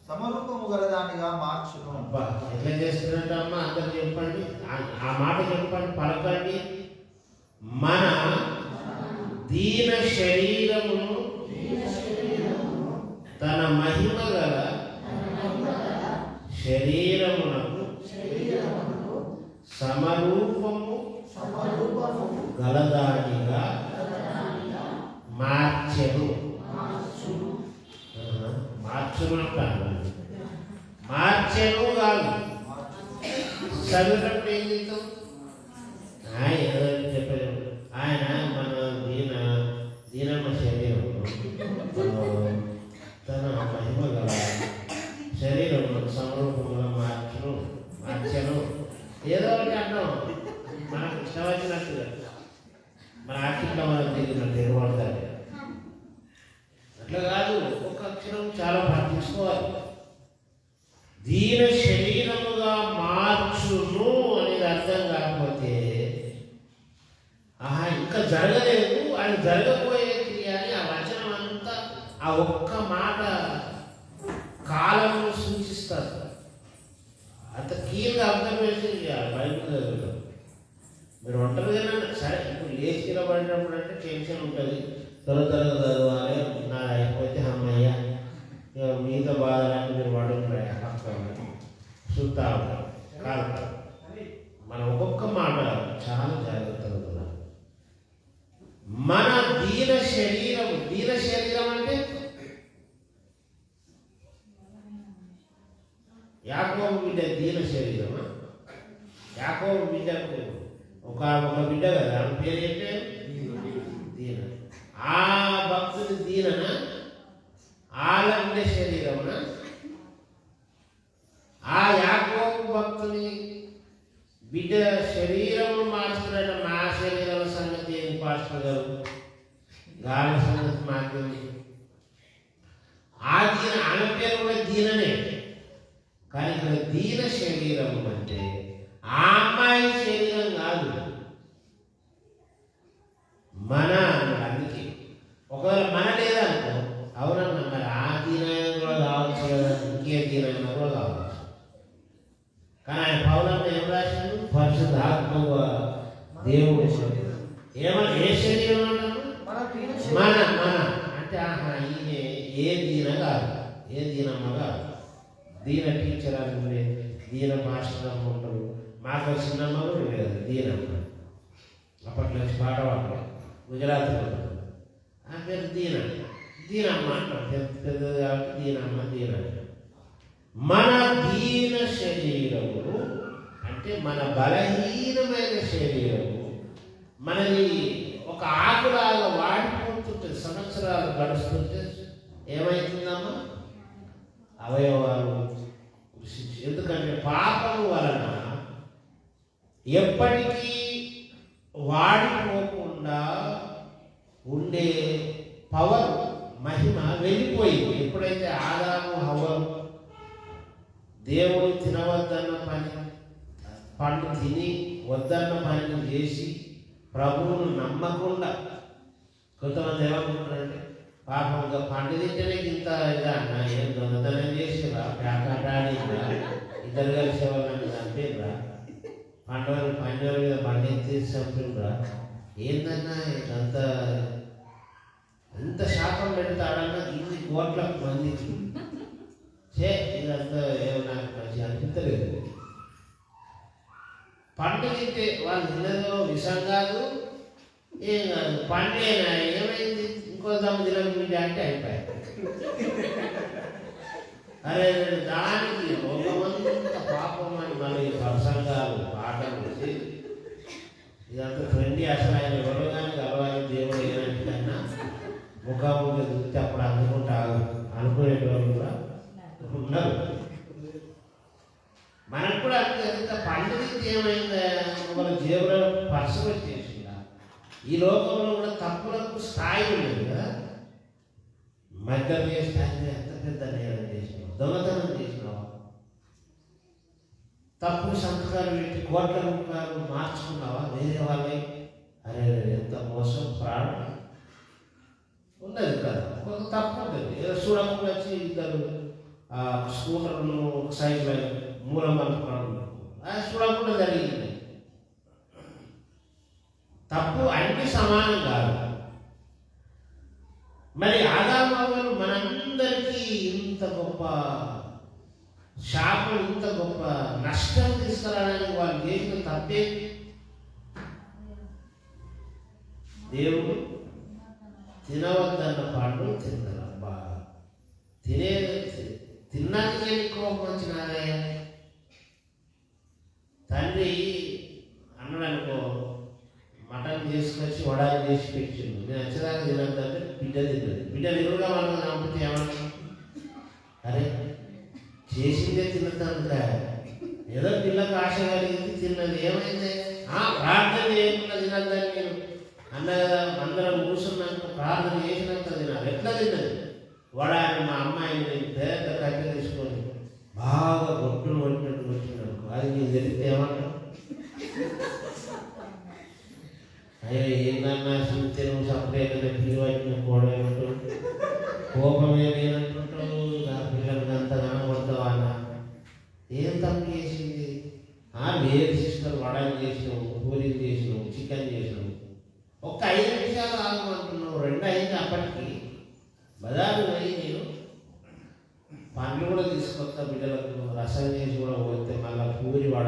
సమరూపము గలదానిగా మార్చును. ఎట్లా చేస్తున్నట్టమ్మా అందరు చెప్పండి, ఆ మాట చెప్పండి, పలకండి. మన దీన శరీరమును తన మహిమ గల శరీరమునకు సమరూపము గలదానిగా మార్చెను. మార్చును కాదు, చదివేటప్పుడు ఏం చేస్తాం? ఏదో చెప్పారు ఆయన మన దీనమ్మ శరీరం తన మహిమ గల శరీరం సమరూపంలో మార్చను ఏదో ఒకటి అంటాం మనకు ఇష్టం వచ్చినట్టుగా మన ఆర్థికంగా మనం తిరిగినట్టు ఏర్పడతారు. అట్లా కాదు, ఒక్కొక్క అక్షరం చాలా పట్టించుకోవాలి. దీన శరీరముగా మార్చును అనేది అర్థం కాకపోతే ఇంకా జరగలేదు అని జరగబోయే క్రియ అని ఆ వచనం అంతా ఆ ఒక్క మాట కాలంలో సూచిస్తారు. అంత కీలక అబ్జర్వేషన్ చేయాలి బైబిల్ చదువుతాం. మీరు ఒంటరిగా సరే ఇప్పుడు లేచి నిలబడినప్పుడు అంటే టెన్షన్ ఉంటుంది, త్వరగా చదవాలి, నా అయిపోతే అమ్మయ్య మిగతా బాధలన్నీ మీరు పడుతున్నాయి పక్కన చూస్తా ఉంటారు కాదు. మనం ఒక్కొక్క మాట చాలా జాగ్రత్తగా ఉండాలి. మన దీన శరీరం అంటే యాకోబు బిడ్డ దీన శరీరమా? యాకోబు బిడ్డకు ఒక బిడ్డ కదా, ఆమె పేరు ఏంటే దీన. ఆ భక్తుని దీననా? ఆల ఉండే శరీరమునా? ఆ యాకోబు భక్తుని బిడ్డ శరీరము మార్చుకున్నట్టు మా శరీరం సంగతి ఏం పాస్టర్ గారు? గాలి సంగతి మాకేమి? ఆ దీన ఆమె పేరు కూడా దీననే, కానీ ఇక్కడ దీన శరీరం అంటే ఆ అమ్మాయి శరీరం కాదు, మన. అందుకే ఒకవేళ మన లేదనుకో అవునన్నా మరి ఆ దీనైనా కూడా కావచ్చు కదా, ఇంకే దీనైనా కూడా కావచ్చు. కానీ ఆయన పౌలంలో ఏం రాశాడు? పరిశుద్ధాత్మ దేవుడు ఏ శరీరం అన్నాడు? మన అంటే ఈయన ఏ దీన కాదు, ఏ దీనమ్మ కాదు. దీన టీచర్ అని దీన మాస్టర్ అమ్మ ఉంటారు. మాకు చిన్నమ్మ కూడా లేదు దీనమ్మ. అప్పట్లో నుంచి పాట పాడతారు గుజరాత్లో. ఆ పేరు దీనమ్మ అంటారు, పెద్దది కాబట్టి దీనమ్మ. మన దీన శరీరము అంటే మన బలహీనమైన శరీరము మనది ఒక ఆకులాగా వాడిపోతుంటే సంవత్సరాలు గడుస్తుంటే ఏమవుతుందమ్మా? అవయవాలు కృషించి. ఎందుకంటే పాపం వలన ఎప్పటికీ వాడిపోకుండా ఉండే పవర్ మహిమ వెళ్ళిపోయింది. ఎప్పుడైతే ఆదాము హవ్వలు దేవుడు తినవద్దన్న పండు తిని వద్దన్న పని చేసి ప్రభువును నమ్మకుండా, కొంతమంది ఏమనుకుంటారంటే పాపంగా పండు తింటేనే ఇంత ఇదా అన్న, ఏం దొంగతనం చేసిరా, ప్యాకాటాడిరా, ఇద్దరు కలిసే వాళ్ళని చంపిరా, పండుగ మీద బండి ఎత్తేసి చంపిరా, ఏందన్నా ఇదంతా ఎంత శాపం పెడతాడన్నా ఇన్ని కోట్ల మందికి ఇదంతా ఏమో నాకు మంచిగా అనిపించలేదు. పండు తింటే వాళ్ళు తిన్నదో విషం కాదు, ఏం కాదు, పండేనా ఏమైంది ఇంకో దమ్ము తినకుండా అంటే అయిపోయాయి. అరే దానికి లోకమంతా పాపం అని మళ్ళీ ప్రసంగాలు పాటలు వచ్చి ఇదంతా ట్రెండీ. అసలు ఆయన ఎవరు కానీ గలవాలి దేవుడు ఏనంటే ముఖాముఖి చూస్తే అప్పుడు అందుకుంటారు అనుకునేటోళ్ళు కూడా ఉన్నారు. మనకు కూడా అంత పండుగ ఏమైందా? మన జేబులో పర్సు పెట్టేసిందా? ఈ లోకంలో కూడా తప్పులకు స్థాయి ఉండేది కదా. మద్యం చేస్తే ఎంత పెద్ద నేరం చేసినావు, దొంగతనం చేసినావు, తప్పుడు సంతకాలు పెట్టి కోట్ల రూపాయలు మార్చుకున్నావా వేరే వాళ్ళని? అరే ఎంత మోసం, ప్రాణం ఉన్నది కదా. ఒక తప్పు ఉంటుంది, ఏదో చూడకుండా వచ్చి ఇద్దరు స్కూటర్లు సైకిల్ మూలం అనుకున్నాడు, అది చూడకుండా జరిగింది. తప్పు అన్ని సమానం కాదు. మరి ఆదాము హవ్వలు మనందరికీ ఇంత గొప్ప శాపం, ఇంత గొప్ప నష్టం తీసుకురావడానికి వాళ్ళు చేసిన తప్పే. దేవుడు తినవద్దన్న పండు తిన్నారు. అబ్బా తిన్నాక కోపం వచ్చినారే, తండ్రి పెట్టిండు. నేను వచ్చేదాకా తినద్దంటే బిడ్డ తిన్నది. బిడ్డ నిలువుగా మనం నమ్మితే ఏమన్నా అరే చేసిందే తిన్నదంట, ఏదో పిల్లకు ఆశ కలిగింది తిన్నది, ఏమైంది ప్రార్థన చేయకుండా తినద్దని నేను అన్న కదా. అందరం కూర్చున్నాక ప్రార్థన చేసినాక తినాలి. ఎట్లా తిన్నది వాడాయన మా అమ్మాయిని పేద కట్టె తీసుకొని బాగా గొడ్డును వండినట్టు వచ్చినాడు. అది నీకు తెలిస్తే ఏమన్నా అయ్యో ఏందన్నా చూస్తే నువ్వు సపరేట్ పిలివచ్చిన కోడేమంటూ కోపమే లేనంటుంటావు. నా పిల్లలకి అంత కనబడతావా అన్న, ఏం తప్పు చేసింది? లేదు సిస్టర్, వడలు చేసినావు, పూరీలు చేసినావు, చికెన్ చేసినావు, ఒక్క 5 నిమిషాలు ఆగమంటున్నావు. 2 అయింది. అప్పటికి బజారు పోయి నేను పండ్లు కూడా తీసుకొస్తా బిడ్డలకు, రసం చేసి కూడా పోతే మళ్ళీ పూరి వడ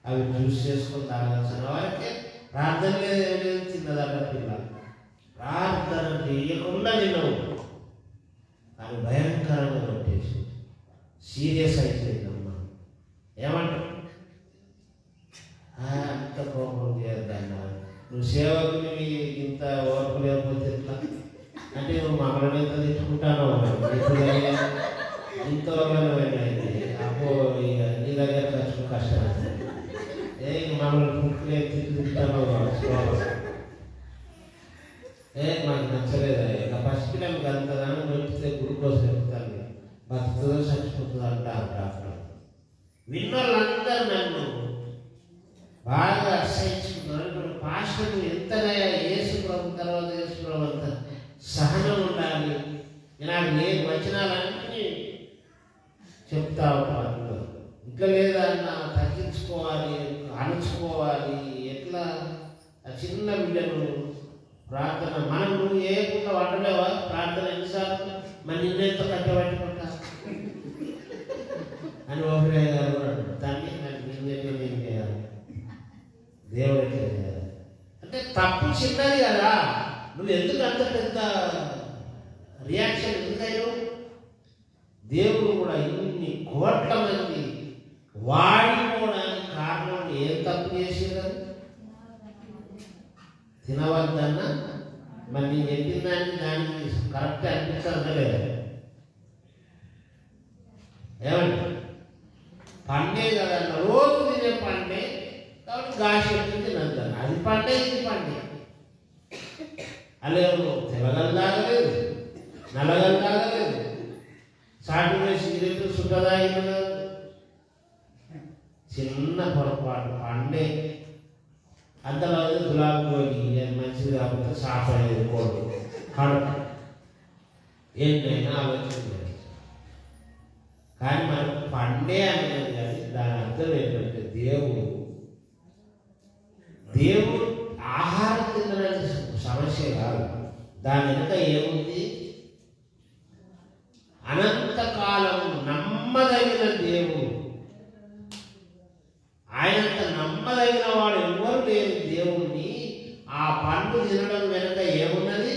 అవి జ్యూస్ చేసుకొని తాగాల్సిన వారికి ప్రార్థన లేదు చిన్నదన్న పిల్ల. ప్రార్థన చేయకుండా నిన్నవు అది భయంకరంగా కొట్టేసి సీరియస్ అయిపోయిందమ్మా. ఏమంటావు? అంత కోపం చేయద్దన్నా, నువ్వు సేవకుని ఇంత ఓర్పు లేకపోతే ఎట్లా అంటే నువ్వు మమ్మల్ని ఎంత తిట్టుకుంటానో ఇంతోమైంది. అప్పో ఇక నీ దగ్గర కష్టం మమ్మల్ని పుట్టుకునే తిట్టుకుంటానో మాకు నచ్చలేదా? ఇక ఫస్ట్ పిల్లలకి అంతగానో నొప్పితే గ్లూకోజ్ పెడతాను, బతుకుతుందో చచ్చిపోతుందో అంటారు డాక్టర్. విన్నోళ్ళందరూ నన్ను బాగా అసహించుకున్నారు. ఇప్పుడు పాస్టర్ ఎంతగా యేసు ప్రభు తర్వాత యేసు ప్రభు అంత సహనం ఉండాలి. నాకు నేను వచనాలన్నీ చెప్తా ఉంటాను. ఇట్లా లేదన్న తగ్గించుకోవాలి, అణుచుకోవాలి. ఎట్లా ఆ చిన్న బిడ్డను ప్రార్థన మనం నువ్వు ఏకుండా వండలేవా? ప్రార్థన ఎన్నిసార్లు మరి నిన్నెంత కట్టబట్టుకుంటా అని ఒకరే గారు దాన్ని నాకు నిన్నెట్లో నేను చేయాలి, దేవుడు ఎట్లా చేయాలి అంటే తప్పు చిన్నది కదా. నువ్వు ఎందుకు అంత పెద్ద రియాక్షన్ ఎందుకయ్యావు? దేవుడు కూడా ఇన్ని కోట్ల మంది వాడిపోవడానికి కారణం ఏం తప్పు చేసేదని తినవద్దన్నా మరి నేను చెప్పిన దానికి కరెక్ట్ అనిపిస్తుంది లేదా? ఏమంటే పండే కదన్న, రోజు తినే పండే కాబట్టి గాసి తినద్దాను. అది పండే ఇది పండే అలేవు. తెల్లగలు తాగలేదు, నల్లగలు తాగలేదు, సాటి వేసి సిగరెట్లు సుఖదాయిన చిన్న పొరపాటు పండే అంతలో గులాబీ పోయి మంచిది కాకపోతే సాఫ్ అనేది కోడు కడుపు ఏంటైనా ఆలోచన. కానీ మనకు పండే అనేది కానీ దాని అర్థం ఏంటంటే దేవుడు ఆహారం తినడానికి సమస్య కాదు. దాని వెనుక ఏముంది? అనంతకాలం నమ్మదగిన దేవుడు. ఆయనంత నమ్మదగిన వాడు ఎవరు లేని దేవుణ్ణి ఆ పండు తినడం వెనుక ఏమున్నది?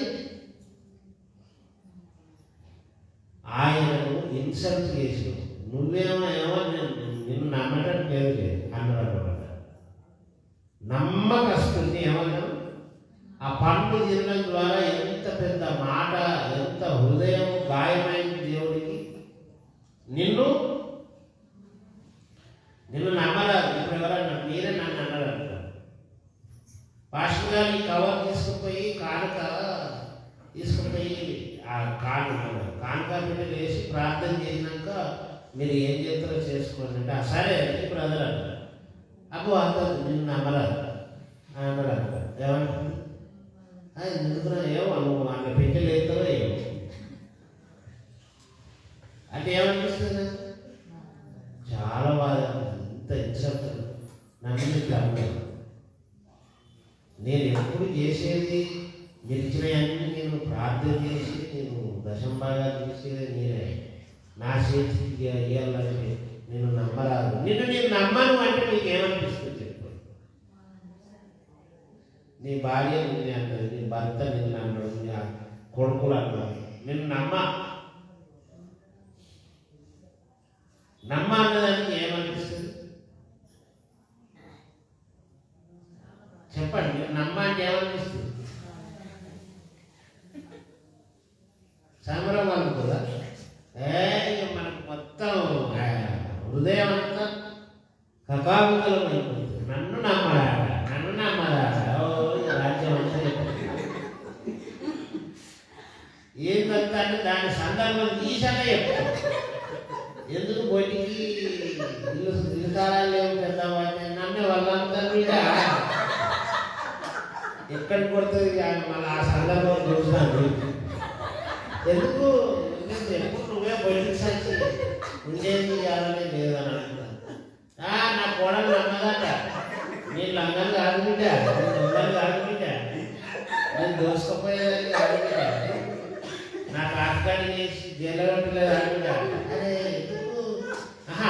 ఆయనను ఇన్సల్ట్ చేసి నువ్వేమో నిన్ను నమ్మటం లేదు అన్నాడు. నమ్మకస్తుంది ఏమన్నా? ఆ పండు తినడం ద్వారా ఎంత పెద్ద మాట, ఎంత హృదయం గాయమైంది దేవుడికి. నిన్ను నమ్మరాదు. ఇప్పుడు ఎవరన్నా మీరే నన్ను అన్నారంట. పాస్టర్ గారు ఈ కవర్ తీసుకుపోయి కానుక తీసుకుపోయి ఆ కానుక పెట్టి వేసి ప్రార్థన చేసినాక మీరు ఏం చేస్తారో చేసుకోండి అంటే సరే అని బ్రదర్ అంటారు. అప్పుడు అంత నిన్ను నమ్మరాదు అన్నారంట. ఏమంటారు? అది ఎందుకున్నా ఏమో నువ్వు అన్న పెట్టి లేస్తావో ఏమో అంటే ఏమనిపిస్తుంది? చాలా బాగా ఇంత ఇన్సల్ట్ నన్ను ఇట్లా అన్నాను. నేను ఎప్పుడు చేసేది గెలిచినవన్నీ నేను ప్రార్థన చేసి నేను దశంబాగా చేసేది నేనే. నా చేతికి ఇవ్వాలంటే నేను నమ్మరాదు. నేను నమ్మను అంటే నీకు ఏమనిపిస్తుంది చెప్పు? నీ భార్య నిన్నే అన్నది, నీ భర్త నిన్ను అన్నాడు, నీ కొడుకులు అన్నాడు. నేను నమ్మ అన్నదానికి ఏమనిపిస్తుంది చెప్పండి? నేను నమ్మ అంటే ఏమనిపిస్తుంది? బకాబుకలం అయిపోతుంది. నన్ను నమ్మడాట, నన్ను నమ్మడాట, రాజ్యం అంతా ఏంటంటే అంటే దాని సందర్భం తీసానే చెప్తాను. ఎందుకు బయటికి ఇల్లు తాళాలు లేవు పెద్దవాడిని నన్నే వాళ్ళందరూ మీద ఎక్కడికి కొడుతుంది మళ్ళీ ఆ సందర్భం చూసినాను. ఎందుకు ఎప్పుడు నువ్వే బయటికి సంచి ఉండేది చేయాలని లేదని అంటున్నాను. నా కోడలు నమ్మదట, నేను లంగలు కాదు బిడ్డ, నేను దొంగలు కాదు బిడ్డ, నేను దోసుకపోయేది కాదు బిడ్డ, నా కాకిగాడి చేసి జైలు పెట్టలేదు ఆడుకుంటా. అదే ఎందుకు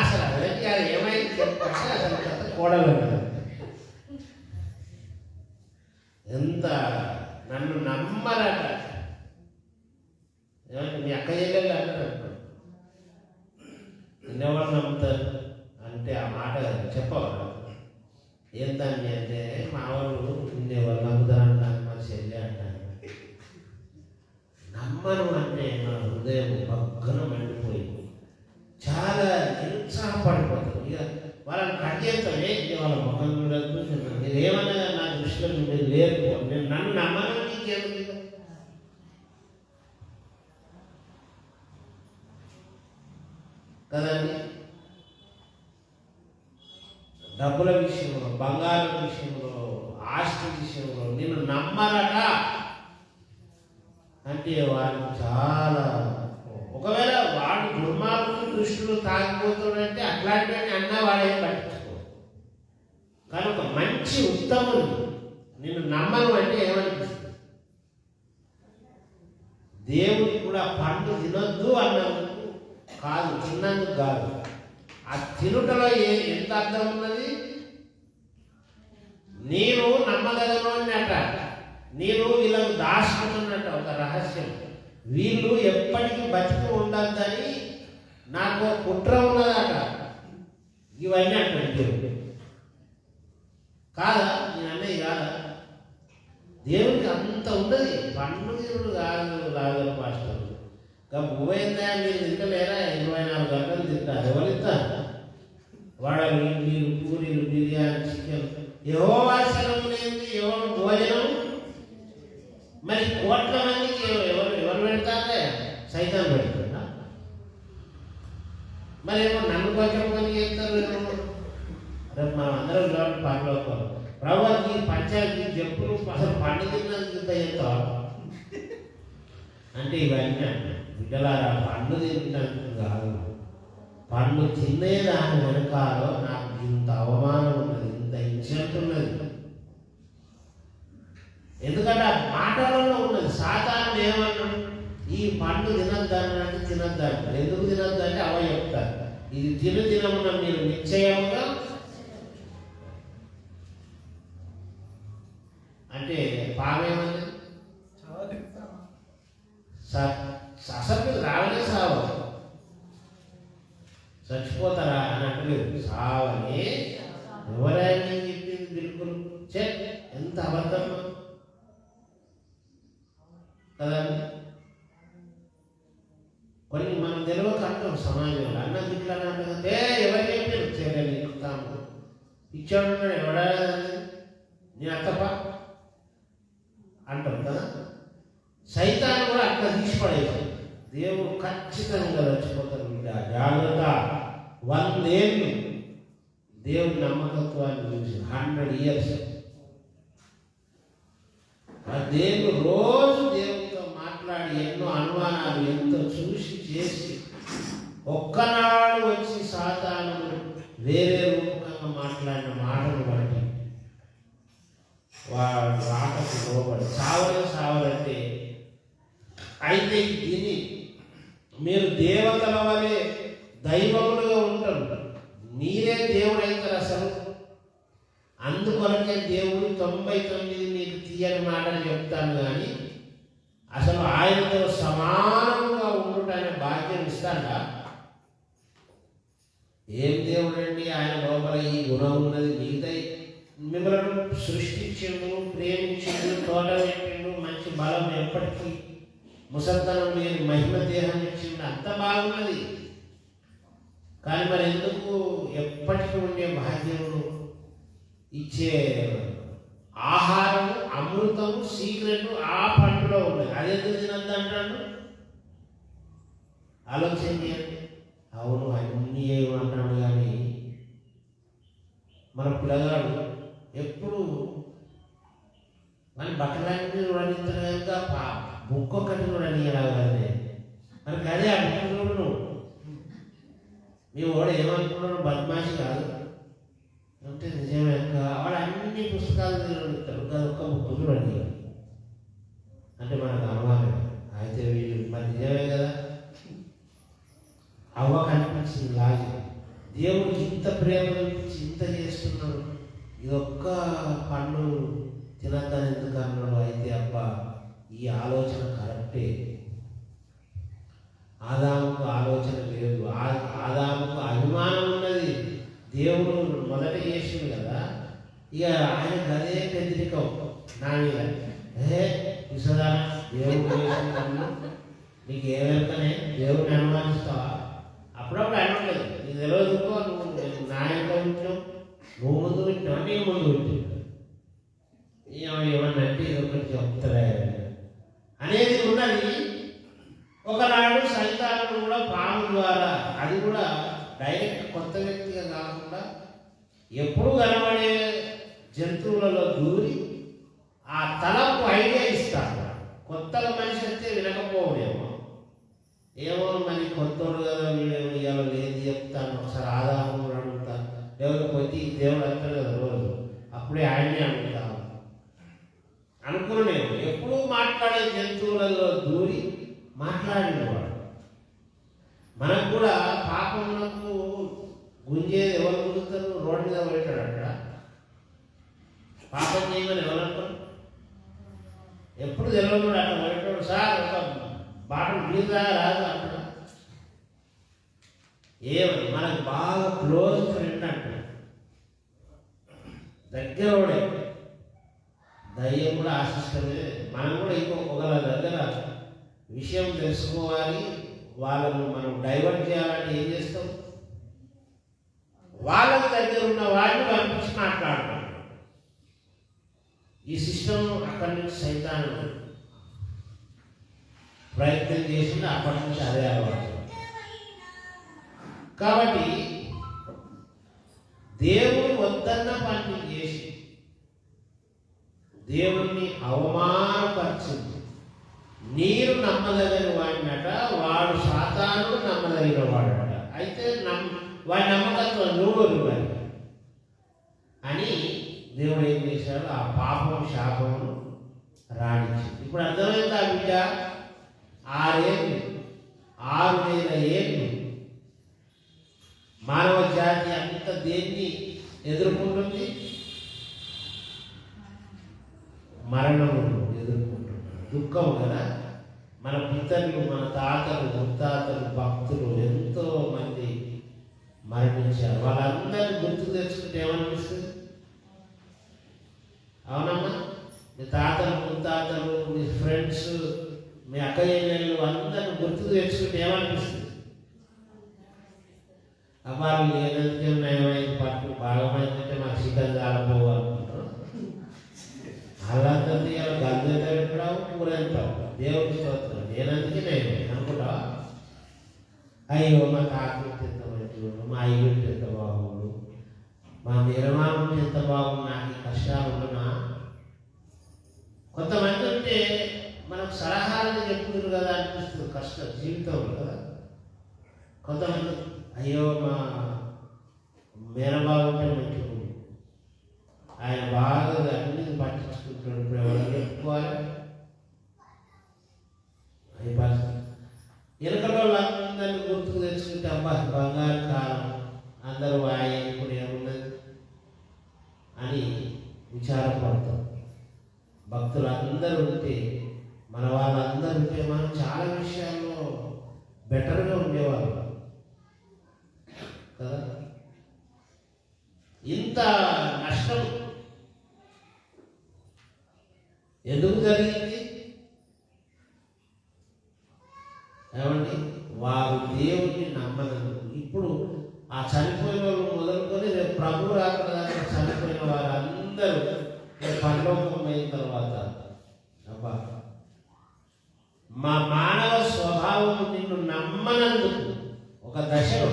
అసలు అదే అది ఏమైంది చెప్పంటే అసలు కోడలు అన్నది. ఎంత నన్ను నమ్మరట. మీ అక్క చెల్లెలు అన్నారు నిన్నెవరు నమ్ముతారు అంటే ఆ మాట చెప్పవాలి. ఏంటండి అంటే మా వాళ్ళు నిన్నెవరు నమ్ముతారు అంటాను, మా చెల్లె అంటాను. నమ్మను అంటే నా హృదయం పక్కన మండిపోయింది, చాలా నిరుత్సాహపడిపోతుంది. ఇక వాళ్ళని కట్ చేస్తానే వాళ్ళ ముఖం చూడద్దు, నేను ఏమన్నా నా దృష్టిలో ఉండేది లేదు. నేను నన్ను నమ్మను నీకేందుకు కదండి. డబ్బుల విషయంలో, బంగారం విషయంలో, ఆస్తి విషయంలో నేను నమ్మరట అంటే వాడు చాలా, ఒకవేళ వాడు దుర్మార్గులు దృష్టిలో తాగిపోతాడంటే అట్లాంటివన్నీ అన్నా వాడేం పట్టించుకో. కానీ ఒక మంచి ఉత్తముడు నిన్ను నమ్మను అంటే ఏమనిపిస్తుంది? దేవుడికి కూడా పండు తినొద్దు అన్నందుకు కాదు, తిన్నందుకు కాదు, ఆ తినుటలో ఎంత అర్థం ఉన్నది. నేను నమ్మదగను అట, నేను వీళ్ళకు దాచుకున్నట్ట ఒక రహస్యం. వీళ్ళు ఎప్పటికీ బతికి ఉండద్దని నాకు కుట్ర ఉన్నదట. ఇవన్నీ అంటే కాదా, నేను అన్నది కాదా? దేవుడికి అంత ఉన్నది. పండు దేవుడు కాదు రాగల పాస్టర్ ఇంకా భూమైందా మీరు తింటలేరా? 24 గంటలు తింటారు. ఎవరు ఇస్తారు? వడలు, ఇడ్లీలు, పూరీలు, బిర్యానీ, చికెన్, యెహోవా సెలవు లేనిది ఎవరు భోజనం? మరి కోట్ల మందికి ఎవరు పెడతారే? సైతం పెడతారా? మరి ఏమో నన్ను కొంచెం మంది చేస్తారు. రేపు మనం అందరం చూడండి పరలోకం ప్రభుత్వ పంచాయతీ చెప్పులు అసలు పండు తిన్నందుకు ఇంత చేస్తావా అంటే ఇవన్నీ బిడ్డలారా, పండు తింటున్నందుకు కాదు, పండు తినేదాని వెనకాలో నాకు ఇంత అవమానం ఉన్నది, ఇంత ఇన్సల్ట్ ఉన్నది. ఎందుకంటే ఆ మాటలలో ఉన్నది. సాతాను ఏమన్నాడు? ఈ పండు తినద్దానంటే తినద్దాను. ఎందుకు తినద్దంటే అవ చెప్తారు, ఇది తినమున మీరు నిశ్చయంగా అంటే పామేమన్నా అసలు రావనే సావు, చచ్చిపోతారా అని అంటలేదు, సావని ఎవరైనా చెప్పింది బిల్కుల్ ఎంత అబద్ధం కదా. కొన్ని మనం తెలియక అంటాం సమాజంలో, అన్న గిట్లా అంటే ఎవరు చెప్పారు చేయని తాము ఇచ్చాడు ఎవడా నేను అత్తప అంటాం కదా. సైతాన్ని కూడా అట్లా తీసిపడేది. దేవుడు ఖచ్చితంగా చచ్చిపోతారు బిడ్డ, జాగ్రత్త. 100 ఏళ్ళు దేవుడి నమ్మకత్వాన్ని చూసి 100 years ఆ దేవుడు రోజు దేవుడితో మాట్లాడి ఎన్నో అనుమానాలు ఎంతో చూసి చేసి ఒక్కనాడు వచ్చి సాతాను వేరే రూపంగా మాట్లాడిన మాటలు బట్టి వాడు రాటకు లోబడి సావరంటే అయితే దీన్ని మీరు దేవతల వలె దైవములుగా ఉంటారు, మీరే దేవుడు అవుతారు అసలు. అందుకొరకే దేవుడు 99 మీకు తీయని మాటలు చెప్తాను కానీ అసలు ఆయనతో సమానంగా ఉండుటనే భాగ్యం ఇస్తాడా? ఏం దేవుడు అండి? ఆయన లోపల ఈ గుణం ఉన్నది. మిగతా మిమ్మల్ని సృష్టించిండు, ప్రేమించిండు, తోట పెట్టిండు, మంచి బలం ఎప్పటికీ ముసల్తనం లేని మహిమ దేహం ఇచ్చిండు, అంత బాగున్నది. కానీ మరి ఎందుకు ఎప్పటికీ ఉండే భాగ్యమును ఇచ్చే ఆహారం, అమృతము, సీక్రెట్ ఆ పంటలో ఉన్నాయి. అది ఎందుకు తినద్దు అంటాడు? ఆలోచన చేయండి. అవును అన్నీ ఏమంటాడు, కానీ మన పిల్లగాడు ఎప్పుడు మన బట్టలన్నీ రుణిస్తాడు కనుక బుక్ ఒక్కటి రుణనీయలాగానే మనకి అదే అనుకుంటున్నాడు. నువ్వు మీ వాడు ఏమనుకున్నాడు? బద్మాషి కాదు అంటే నిజమే. వాడు అన్ని పుస్తకాలు రుణిస్తాడు, అది ఒక్క బుక్ చూడండి అంటే మనకు అవగాహన అయితే వీళ్ళు మరి నిజమే కదా. అవ్వ కనిపించింది లాగి దేవుడు ఇంత ప్రేమ ఇంత చేస్తున్నాడు, ఇదొక్క పండు తినద్దని ఎందుకు అన్నాడు? అయితే అబ్బ ఈ ఆలోచన కరెక్టే. ఆదాముకు ఆలోచన లేదు, ఆదాముకు అభిమానం ఉన్నది. దేవుడు మొదట చేసింది కదా, ఇక ఆయన గదే పెద్దరికం నా మీద. విసదా దేవుడు చేసిన నీకు ఏమైనా దేవుడిని అనుమానిస్తావా? అప్పుడప్పుడు అనట్లేదు, నీకు తెలియదుకో, నువ్వు నా ఎంత వింటావు, నువ్వు ముందు వింటావు, నేను ముందు వింటావు. ఏమన్నా అంటే ఇది ఒకటి చెప్తారా అనేది ఉన్నది. ఒకనాడు సైతానుడు కూడా పాము ద్వారా, అది కూడా డైరెక్ట్ కొత్త వ్యక్తిగా కాకుండా ఎప్పుడు కనబడే జంతువులలో దూరి ఆ తలకు ఐడియా ఇస్తాడు. కొత్తగా మనిషి అయితే వినకపోవడేమో, ఏమో మరి కొత్తోడు కదా వీళ్ళు ఇవాళ లేదు చెప్తాను, ఒకసారి ఆదాము అడుగుతాను, లేకపోతే దేవుడు అంటాడు కదా రోజు, అప్పుడే ఆయనే అడుగుతాను అనుకున్నాను. ఎప్పుడూ మాట్లాడే జంతువులలో దూరి మాట్లాడినవాడు. మనకు కూడా పాపములకు గుంజేది ఎవరు గుంజుతారు? రోడ్డు మీద పెట్టాడు అక్కడ. పాపం చేయమని ఎవరనుకోరు? ఎప్పుడు తెలియదు అట్లా పెట్టాడు. సార్ ఒక బాటలు మీద రాదు అక్కడ. ఏమని మనకు బాగా క్లోజ్ ఫ్రెండ్ అంట, దగ్గరవాడే. దయ్యం కూడా ఆశిష్టమే. మనం కూడా ఇంకొకరి దగ్గర విషయం తెలుసుకోవాలి, వాళ్ళను మనం డైవర్ట్ చేయాలని ఏం చేస్తాం? వాళ్ళకి దగ్గర ఉన్న వాడిని పంపించి మాట్లాడతాం. ఈ సిస్టమ్ అక్కడి నుంచి సైతాను ప్రయత్నం చేసింది, అప్పటి నుంచి అదే అలవాటు. కాబట్టి దేవుడు వద్దన్న పని చేసి దేవుణ్ణి అవమానపరిచింది. నీరు నమ్మదగిన వాడినట, వాడు సాతాను నమ్మదగిన వాడట. అయితే వాడి నమ్మకత్వం నువ్వు మరి అని దేవుడు ఏం చేశాడు? ఆ పాపం శాపమును రాణించింది. ఇప్పుడు అర్థమైంది. ఆ బిడ్డ 6,000 ఏళ్ళు మానవ జాతి అంత దేన్ని ఎదుర్కొంటుంది? మరణము ఎదుర్కొంటుంది, దుఃఖం కదా. మన పితరులు, మన తాతలు, ముత్తాతలు, భక్తులు ఎంతో మంది మరణించారు. వాళ్ళందరినీ గుర్తు తెచ్చుకుంటే ఏమనిపిస్తుంది? అవునమ్మా, మీ తాతలు, ముత్తాతలు, మీ ఫ్రెండ్స్, మీ అక్కయ్యలు అందరిని గుర్తు తెచ్చుకుంటే ఏమనిపిస్తుంది? వాళ్ళు లేదంటే నయమైంది, పట్టు భాగమైందంటే మాకు చికెన్ కాలపోవు అనుకుంటారు. అలాంటి ఇలా గంజంతా పెట్టడం, కూరంటావు, దేవుడికి స్తోత్రం, నేనందుకే నేను అనుకుంటావా? అయ్యో మా తాతలు ఎంత మంచివాడు, మా అయ్యుడు ఎంత బాగుండు, మా నిర్మాణం ఎంత బాగుండు, నాకు ఈ కష్టాలు ఉన్నా. కొంతమంది ఉంటే మనకు సలహాలు చెప్తున్నారు కదా అనిపిస్తుంది, కష్టం జీవితంలో కదా. కొంతమంది అయ్యో మా మేనబాబు ఉంటే మంచిగా, ఆయన బాగా అన్ని పట్టించుకుంటున్నాడు, ఇప్పుడు ఎవరు చెప్పుకోవాలి? అది పరిస్థితి. వెనకలో వాళ్ళందరినీ గుర్తుకు తెచ్చుకుంటే అబ్బా బంగారు కాలం, అందరూ ఆయన ఇప్పుడు ఏమున్నది అని విచారపడతాం. భక్తులు అందరూ ఉంటే, మన వాళ్ళందరూ ఉంటే మనం చాలా విషయాల్లో బెటర్గా ఉండేవాళ్ళు కదా. ఇంత నష్టం ఎందుకు జరిగింది? ఏమండి, వారు దేవుడిని నమ్మనందుకు. ఇప్పుడు ఆ చనిపోయిన వాళ్ళు మొదలుకొని రేపు ప్రభు రాకడ దాకా చనిపోయిన వారు అందరూ పరలోకం అయిన తర్వాత అబ్బా మా మానవ స్వభావం నిన్ను నమ్మనందుకు ఒక దశలో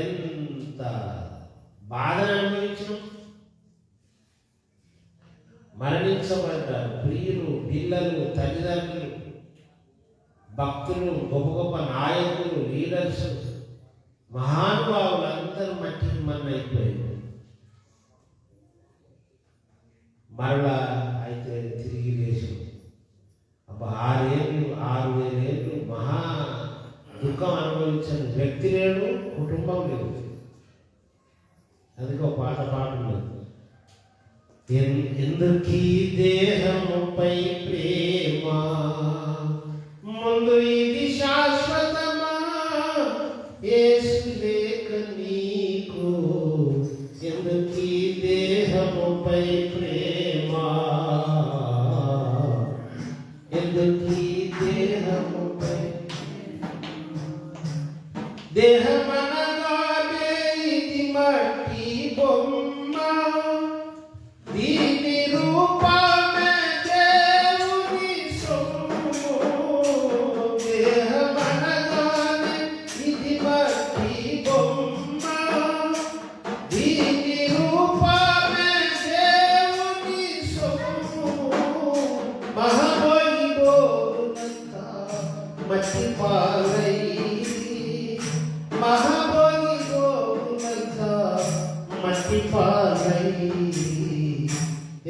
ఎంత బాధను అనుభవించను. మరణించబడ్డారు ప్రియులు, పిల్లలు, తల్లిదండ్రులు, భక్తులు, గొప్ప గొప్ప నాయకులు, లీడర్స్, మహానుభావులు అందరూ మట్టికి మన్నైపోయారు. మరలా అయితే తిరిగి లేచి అబ్బా 6,000 ఏళ్ళు మహా దుఃఖం అనుభవించిన వ్యక్తి లేడు, కుటుంబం లేదు. అందుకే ఒక పాట లేదు. ఎందుకీ దేహముపై ప్రేమ, ముందు ఇది శాశ్వతమా, యేసు లేక నీకు. ఎందుకీ దేహముపై ప్రేమ, ఎందుకీ దేహముపై దేహమనగానే ఇది మట్టి బొమ్మ, దీని రూపమే దేవుని సొమ్ము. దేహమనగానే ఇది మట్టి బొమ్మ, దీని రూపమే దేవుని సొమ్ము. మహాబోయిబోనంతా మట్టి పాలై, మహాబోయిబోనంతా మట్టి పాలై,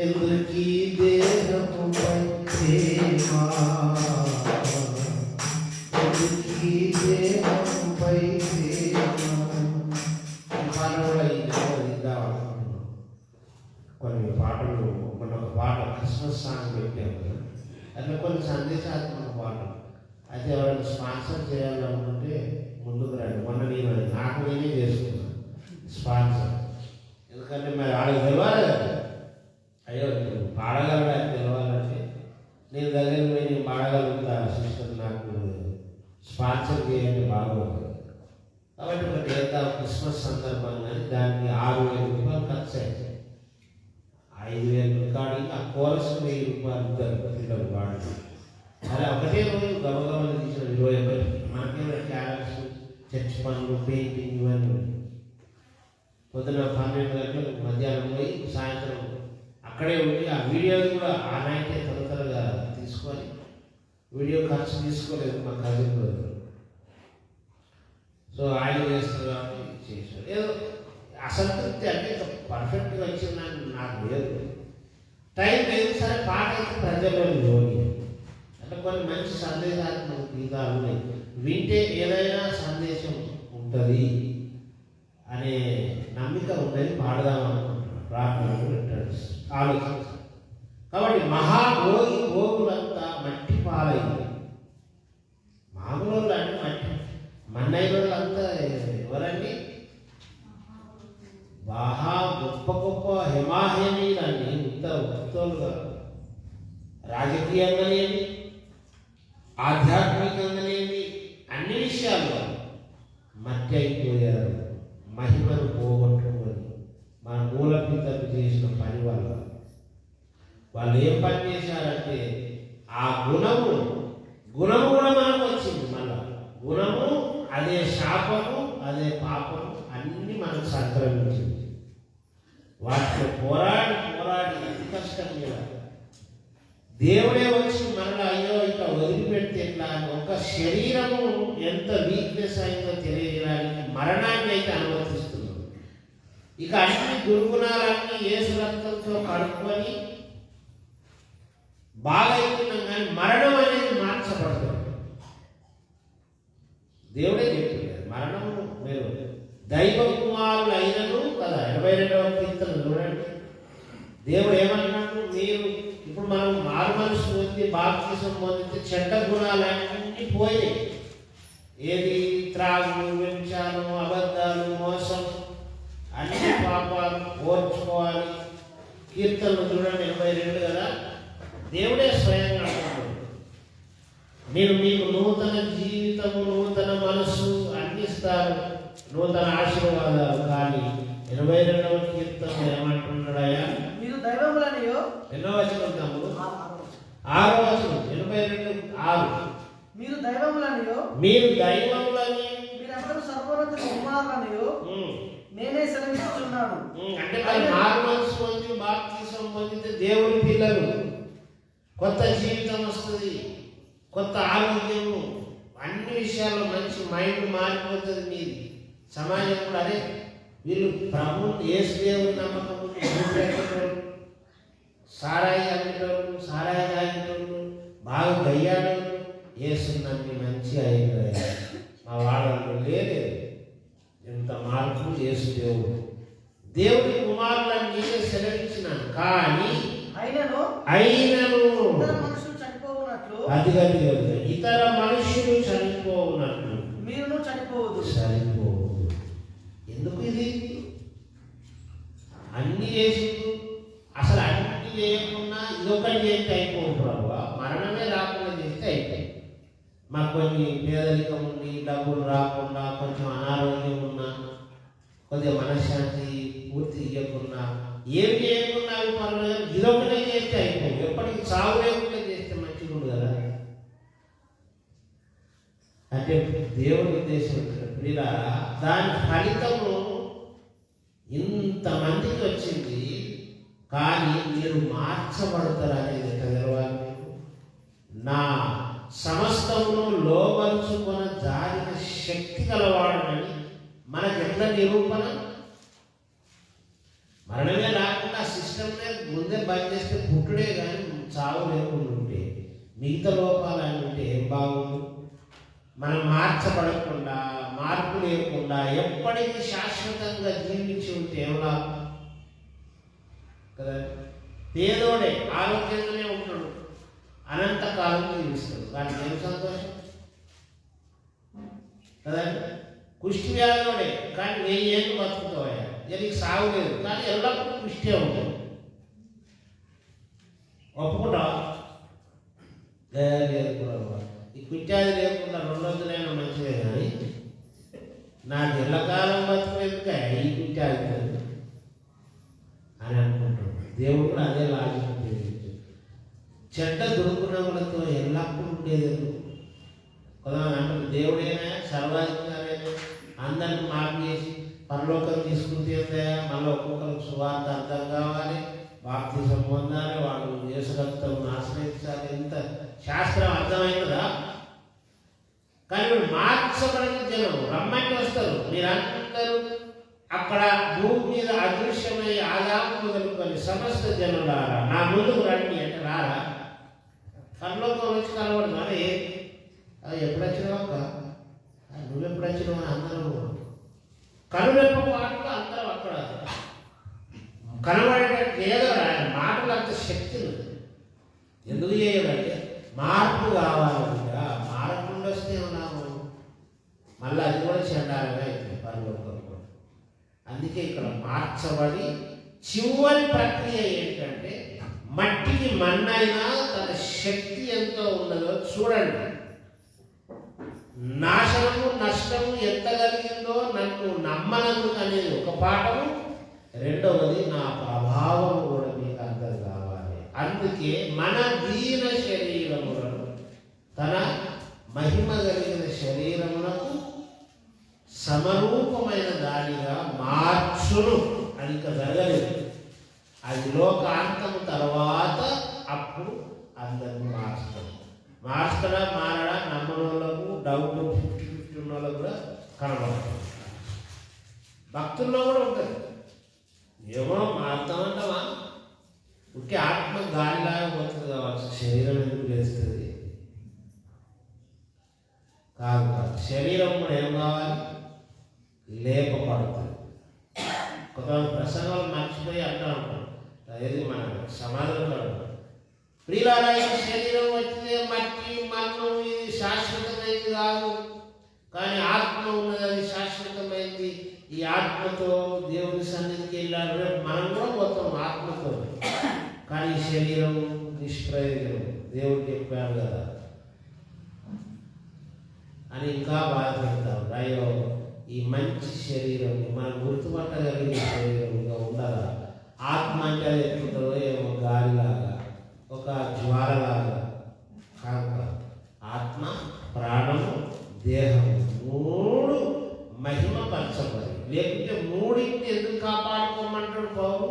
ఎందుకీ దేహముపై ప్రేమ, ఎందుకీ దేహముపై ప్రేమ. కొన్ని పాటలు, మన ఒక పాట క్రిస్మస్ సాంగ్ పెట్టాము కదా, అట్లా కొన్ని సందేశాత్మక పాటలు. అయితే ఎవరైనా స్పాన్సర్ చేయాలనుకుంటే ముందుకు రండి. మొన్న నాకు నేనే చేసుకున్నాను స్పాన్సర్. ఎందుకంటే మరి వాళ్ళకి తెలవాలి కదా, అయ్యో పాడగలడానికి తెలవాలంటే నేను దగ్గర పోయి నేను పాడగలుగుతా సిస్టర్, నాకు స్పాన్సర్ చేయండి బాగోదు. కాబట్టి ఒకటి చేద్దాం క్రిస్మస్ సందర్భంగా. దానికి 6,000 రూపాయలు ఖర్చు అయ్యాయి. 5,000 రికార్డింగ్, ఆ కోరస్ 1,000 రూపాయలు ఇద్దరు పిల్లలు వాడు. అలా ఒకటే రోజు గబగబలు తీసిన 21. మనకేమైనా క్యారెట్స్, చర్చ్ పనులు, పెయింటింగ్ ఇవన్నీ. పొద్దున 12 గంటలకు మధ్యాహ్నం పోయి సాయంత్రం అక్కడే ఉండి ఆ వీడియోలు కూడా ఆ నైటే త్వరగా తీసుకొని, వీడియో ఖర్చు తీసుకోలేదు మా కజిన్ రోజు. సో ఆయన చేస్తారు కాబట్టి చేశారు. ఏదో అసంతృప్తి అంటే పర్ఫెక్ట్గా వచ్చిందని నాకు లేదు, టైం లేదు. సరే పాట అయితే ప్రజల్లో యోగి అంటే కొన్ని మంచి సందేశాత్మక గీతాలు ఉన్నాయి, వింటే ఏదైనా సందేశం ఉంటుంది అనే నమ్మిక ఉన్నది. పాడదామనుకుంటున్నాను, ప్రార్థనలు ఆలోచించాలి. కాబట్టి గోగులంతా మట్టి పాలైంది. మామూలు అంటే మట్టి మన్నయ్య వాళ్ళంతా ఎవరండి? బాగా గొప్ప గొప్ప హిమాహ్యమీలండి, ఇంత భక్తులుగా రాజకీయంగానేమి, ఆధ్యాత్మికంగానేమి, అన్ని విషయాల్లో మట్టి అయిపోయారు. మహిమను పోగొట్టుకొని మన మూల పితలు చేసిన పని వల్ల వాళ్ళు ఏం పని చేశారంటే ఆ గుణము కూడా మనకు వచ్చింది. మళ్ళా గుణము అదే శాపము, అదే పాపము అన్ని మనకు సంక్రమించింది. వాటితో పోరాడి అతి కష్టం మీద దేవుడే వచ్చి మనలో అయ్యో ఇట్లా వదిలిపెడితే ఎట్లా అని ఒక శరీరము ఎంత వీక్నెస్ అయిందో తెలియజేయడానికి మరణాన్ని అయితే అనుమతిస్తున్నాం. ఇక అన్ని దుర్గుణాలన్నీ యేసు రక్తంతో కడుక్కొని బాగా అవుతున్నాం, కానీ మరణం అనేది మార్చబడుతుంది. దేవుడే చెప్తున్నారు మరణము మీరు దైవ కుమారులు అయినను కదా. 82వ కీర్తన చూడండి, దేవుడు ఏమన్నాడు? మీరు ఇప్పుడు మనం మారు మనసు పొంది బాప్తిసం పొందితే చెడ్డ గుణాలన్నీ పోయినాయి. ఏది త్రాగులు, వ్యభిచారం, అబద్ధాలు, మోసం, అన్ని పాపాలు ఓర్చుకోవాలి. కీర్తనలు చూడండి 82 కదా. దేవుడే స్వయంగా అంటున్నాడు, నేను మీకు నూతన జీవితము, నూతన మనసు అన్ని ఇస్తారు నూతన ఆశీర్వాదాలు. కానీ 22వ కీర్తన ఏమంటున్నాడయ్యా? మీరు దైవములనియో. ఎన్నో వచనం తమ్ముడు? 6వ వచనం, 22:6. మీరు దైవములనియో, మీరు దైవములని, మీరందరూ సర్వోన్నత కుమారులనియో నేనే సెలవిస్తున్నాను. అంటే మరి మారు మనసు పొంది బాప్తిసం పొందితే దేవుని పిల్లలు, కొత్త జీవితం వస్తుంది, కొత్త ఆరోగ్యము, అన్ని విషయాల్లో మంచి మైండ్ మారిపోతుంది మీది. సమాజం కూడా అదే, వీళ్ళు ప్రభు యేసు దేవుని నమ్మకం సారాయి అమ్మేటోళ్ళు, సారాయి తాగేటోళ్ళు, బాగా గయ్యాడోళ్ళు యేసు నమ్మి మంచిగా అయిపోయారు. మా వాళ్ళలో లేదు ఎంత మార్పు. యేసు దేవుడు దేవుని కుమారులను నీకే సెలవిచ్చినాను, కానీ అయినను మనుషులు చనిపోవునట్లు, అది ఇతర మనుషులు చనిపోవునట్లు మీరును చనిపోవద్దు. చనిపోవద్దు. ఎందుకు ఇది? అన్ని చేసిండు, అసలు అన్ని చేయకుండా ఇదొకటి చేస్తే అయిపోదు ప్రభు. మరణమే రాకుండా చేస్తే అయిపోయి. మాకు కొన్ని పేదరికం ఉండి, డబ్బులు రాకుండా, కొంచెం అనారోగ్యం ఉన్నా, కొద్దిగా మనశ్శాంతి పూర్తి ఇవ్వకుండా, ఏమి చేయకుండా అవి పర్వాలేదు, ఇదొకటే చేస్తే అయిపోయి. ఎప్పటికీ చావు లేకుండా చేస్తే మంచిగా ఉంది కదా. అంటే దేవుని ఉద్దేశం ప్రియులారా, దాని ఫలితము ఇంతమందికి వచ్చింది. కానీ మీరు మార్చబడతారు అనేది ఎట్లా తెలవాలి మీకు? నా సమస్తమును లోబరుచుకున్న జారిన శక్తి గలవాడని మనకు ఎట్లా నిరూపణ? మరణమే రాకుండా సిస్టమ్నే ముందే బంద్ చేస్తే పుట్టుడే కానీ చావు లేకుండా ఉంటే, మిగతా లోపాలని ఉంటే ఏం బాగుంది? మనం మార్చబడకుండా, మార్పు లేకుండా ఎప్పటికీ శాశ్వతంగా జీవించి ఉంటే ఏం లాభం కదా. పేదోడే ఆరోగ్యంగానే ఉంటాడు, అనంతకాలం జీవిస్తాడు, వాటికి ఏం సంతోషం కదా. కుష్టి వ్యాధోడే కానీ 1000 ఏళ్ళు బతుకుతావయ్యా, దీనికి సాగు లేదు, కానీ ఎల్లప్పుడూ కుష్టే ఉంటుంది. ఒప్పుకుంటా లేదు కూడా. ఈ కుట్టాది లేకుండా 2 రోజులైనా మంచిదే, కానీ నాకు ఎల్లకాలం బతుకులేదుగా ఈ కుట్టాది అని అనుకుంటున్నాను. దేవుడు కూడా అదే లాజిక్ ఉపయోగించాడు. చెడ్డ దుర్గుణములతో ఎల్లప్పుడూ ఉండేది కొంతమంది అంటారు, దేవుడైనా సర్వాధికారైనా అందరిని మార్పు చేసి పరలోకం తీసుకుంటే మళ్ళీ ఒక్కొక్కరికి సువార్త అర్థం కావాలి, బాప్తిసం పొందాలి, వాళ్ళు యేసు రక్తం ఆశ్రయించాలి. ఇంత శాస్త్రం అర్థమైందా? కానీ మీరు మార్చబడిన జనం రమ్మంటే వస్తారు. మీరు అనుకుంటారు అక్కడ భూమి మీద అదృశ్యమై ఆదాము మొదలుకొని సమస్త జనులారా నా ముందుకు రండి అంటే రారా? పరలోకం వచ్చి కనబడదు. అదే అది ఎప్పుడు వచ్చినావు, నువ్వెప్పుడు వచ్చినావు? అందరూ కనురెప్ప పాటలు అందరూ అక్కడ కనబడేటట్టు ఏదో ఆయన మాటలు అంత శక్తి ఉంది. ఎందుకు చేయాలంటే మార్పు కావాలంటే, మారకుండా వస్తే ఉన్నాము మళ్ళీ అది కూడా చెండాలగా అవుతుంది పరలోకం. అందుకే ఇక్కడ మార్చబడి చివరి ప్రక్రియ ఏంటంటే, మట్టికి మన్నైనా తన శక్తి ఎంతో ఉన్నదో చూడండి. నాశనము నష్టము ఎంత కలిగిందో నన్ను నమ్మనందుకు అనేది ఒక పాఠము. రెండవది నా ప్రభావం కూడా మీకు అర్థం కావాలి. అందుకే మన దీన శరీరములను తన మహిమ కలిగిన శరీరములకు సమరూపమైన దానిగా మార్చును అని ఇంకా జరగలేదు. అది లోకాంతం తర్వాత అప్పుడు అందరిని మార్చడా మారడా నమ్మని వాళ్ళకు డౌట్ 50-50 ఉన్న వాళ్ళకు కూడా కనబడుతుంది. భక్తుల్లో కూడా ఉంటుంది. ఏమో మారుతామంటావా, ఉట్టి ఆత్మ గాలిలాగా పోతుంది కావచ్చు, శరీరం ఎందుకు లేస్తుంది? కాదు కాదు, శరీరం కూడా ఏం కావాలి? లేపబడుతుంది. కొంతమంది ప్రసంగాలు మర్చిపోయి అంటూ ఉంటాం, ఏది మన సమాధానం ప్రియులారా, ఈ శరీరం వచ్చిందే మట్టి మన్ను, ఇది శాశ్వతమైంది కాదు, కానీ ఆత్మ ఉన్నది, అది శాశ్వతమైంది. ఈ ఆత్మతో దేవుని సన్నిధికి వెళ్ళాలి. రేపు మనం కూడా పోతాం ఆత్మతో, కానీ ఈ శరీరం నిష్ప్రయోజనం. దేవుడు చెప్పాడు కదా అని ఇంకా బాధపడతాం. అయ్యో మంచి శరీరం మనం గుర్తుపట్టగలిగే శరీరంగా ఉండాలా. ఆత్మ అంటే అది ఎట్లుంటుందో ఏమో గాలిలాగా, ఒక జ్వాలలాగా కాదు. ఆత్మ, ప్రాణము, దేహము మూడు మహిమ పరచబడి, లేకుంటే మూడింటిని ఎందుకు కాపాడుకోమంటాడు బాబు?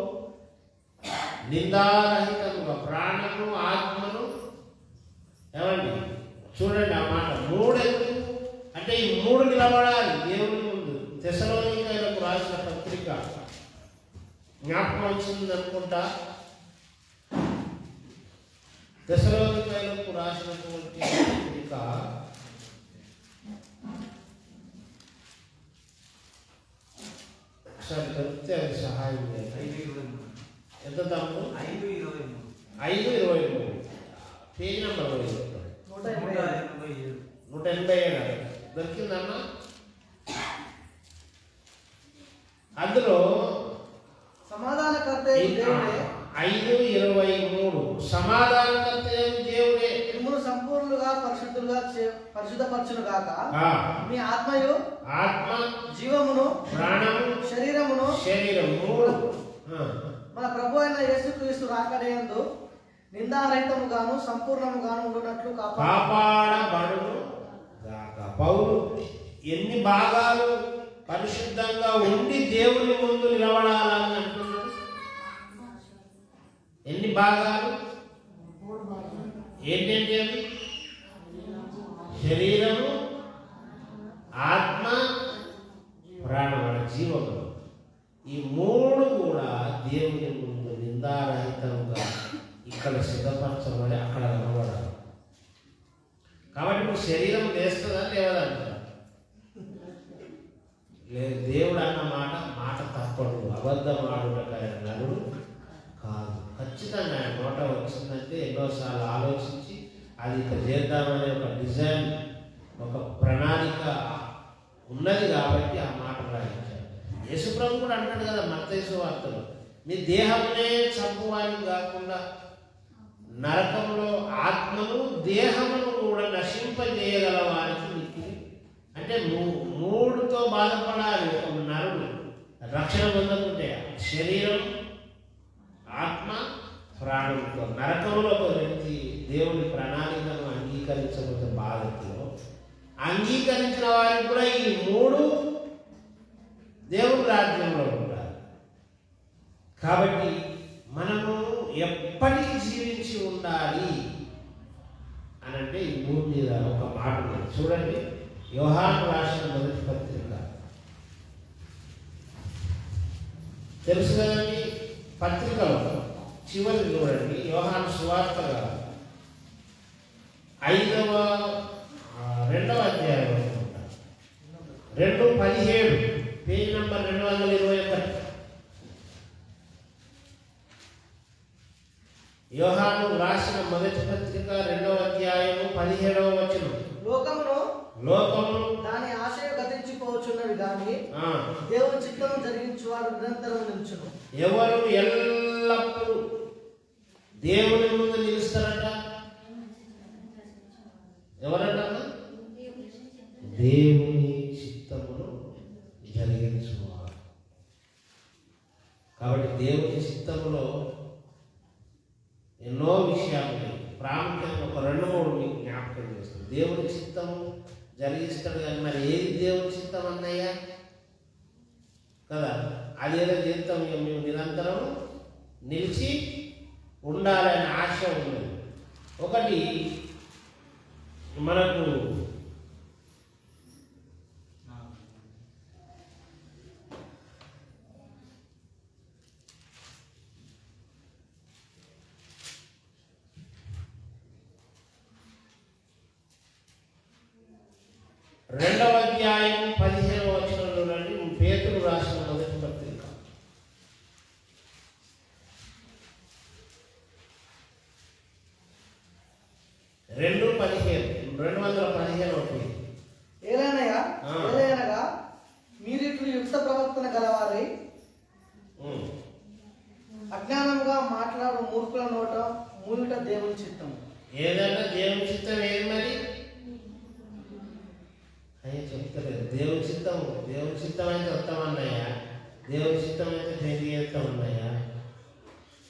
నిందారహితంగా ప్రాణము, ఆత్మను ఏమండి చూడండి ఆ మాట. మూడు ఎందుకు అంటే ఈ మూడు నిలబడాలి దేవుని ముందు. తెస్సలోనికైలకు రాసిన పత్రిక జ్ఞాపకం వచ్చింది అనుకుంటా. తెస్సలోనికైలకు రాసినటువంటి పత్రిక ఒకసారి కలిపితే అది సహాయం చేయాలి. ఎంత తమ్ముడు? 5:23 పేజీ నెంబర్ 187 దొరికిందమ్మా. అందులో సమాధానకర్త 5:23 సమాధానకర్త దేవుడే. మిమ్మును సంపూర్ణులుగా పరిశుద్ధపరచును గాక. మీ ఆత్మయు, ఆత్మ, జీవమును, ప్రాణము, శరీరం మూడు మన ప్రభు అయిన యేసుక్రీస్తు రాకడయందు నిందారహితముగాను సంపూర్ణముగాను ఉండునట్లు కాపాడబడును గాక. పౌలు ఎన్ని భాగాలు పరిశుద్ధంగా ఉండి దేవుని ముందు నిలబడాలని అంటున్నాడు? ఎన్ని భాగాలు? ఏంటంటే అవి? శరీరము, ఆత్మ, ప్రాణం, జీవము. ఈ మూడు కూడా దేవుని ముందు నిందారహితంగా ఇక్కడ సిద్ధపరచబడి అక్కడ కనబడాలి. కాబట్టి ఇప్పుడు శరీరం లేస్తుందా లేవదంటారు? లేదు. దేవుడు అన్న మాట తప్పడు. అబద్ధం ఆడుటకాయ నలుడు కాదు. ఖచ్చితంగా ఆయన నోట వచ్చిందంటే ఎన్నోసార్లు ఆలోచించి అది ఇక చేద్దామనే ఒక డిజైన్, ఒక ప్రణాళిక ఉన్నది కాబట్టి ఆ మాట రాయించారు. యేసుప్రభు కూడా అంటాడు కదా మత్తయి సువార్తలో, మీ దేహంనే చంపువానికి కాకుండా నరకంలో ఆత్మను దేహమును కూడా నశింపజేయగల వారికి మిక్కిలి. అంటే మూడుతో బాధపడాలి ఒక నరుడు రక్షణ పొందకుంటే. శరీరం, ఆత్మ, ప్రాణంతో. నరకంలో ఒక వ్యక్తి దేవుని ప్రణాళికను అంగీకరించకపోతే బాధలో, అంగీకరించిన వారికి కూడా ఈ మూడు దేవుని రాజ్యంలో ఉండాలి. కాబట్టి మనము ఎప్పటికీ జీవించి ఉండాలి అని అంటే ఈ భూమి మీద ఒక మాట ఉంది. చూడండి, యోహాను రాసిన మొదటి పత్రిక తెలుసు కదండి. పత్రికలో చివరి చూడండి, యోహాను సువార్తగా 2వ అధ్యాయం 2:17 పేజీ నంబర్ 221. యోహాను రాసిన మొదటి పత్రిక 2వ అధ్యాయము 17వ వచనం. లోకమును దాని ఆశయ గతించిపోవచ్చున్నవి కానీ దేవుని చిత్తము జరిగించువాడు నిరంతరం నిలుచును. ఎవరు ఎల్లప్పుడూ దేవుని ముందు నిలుస్తారట? ఎవరట? దేవుని చిత్తమును జరిగించువాడు. కాబట్టి దేవుని చిత్తములో ఎన్నో విషయాలు ప్రాముఖ్యంగా ఒక 2-3 మీకు జ్ఞాపకం చేస్తుంది. దేవుని చిత్తము జరిగిస్తాడు కానీ మరి ఏది దేవుని చిత్తం అన్నయ్యా కదా? అదేదో జీవితం మేము నిరంతరం నిలిచి ఉండాలనే ఆశ ఉన్నది. ఒకటి మనకు రెండవ అధ్యాయం 15వ వచనంలో నుండి పేతురు రాసిన మొదటి పత్రిక 2:15 ఏలైనగా మీరిట్లు యుక్త ప్రవర్తన గలవారై అజ్ఞానంగా మాట్లాడు మూర్ఖుల నోట మూయుట దేవుని చిత్తం. ఏదైనా దేవుని చిత్తం ఏది మరి? నేను చెప్తలేదు. దేవుని చిత్తం అయితే వస్తామన్నాయా, దేవుని చిత్తం అయితే పెళ్లి చేస్తామన్నాయా,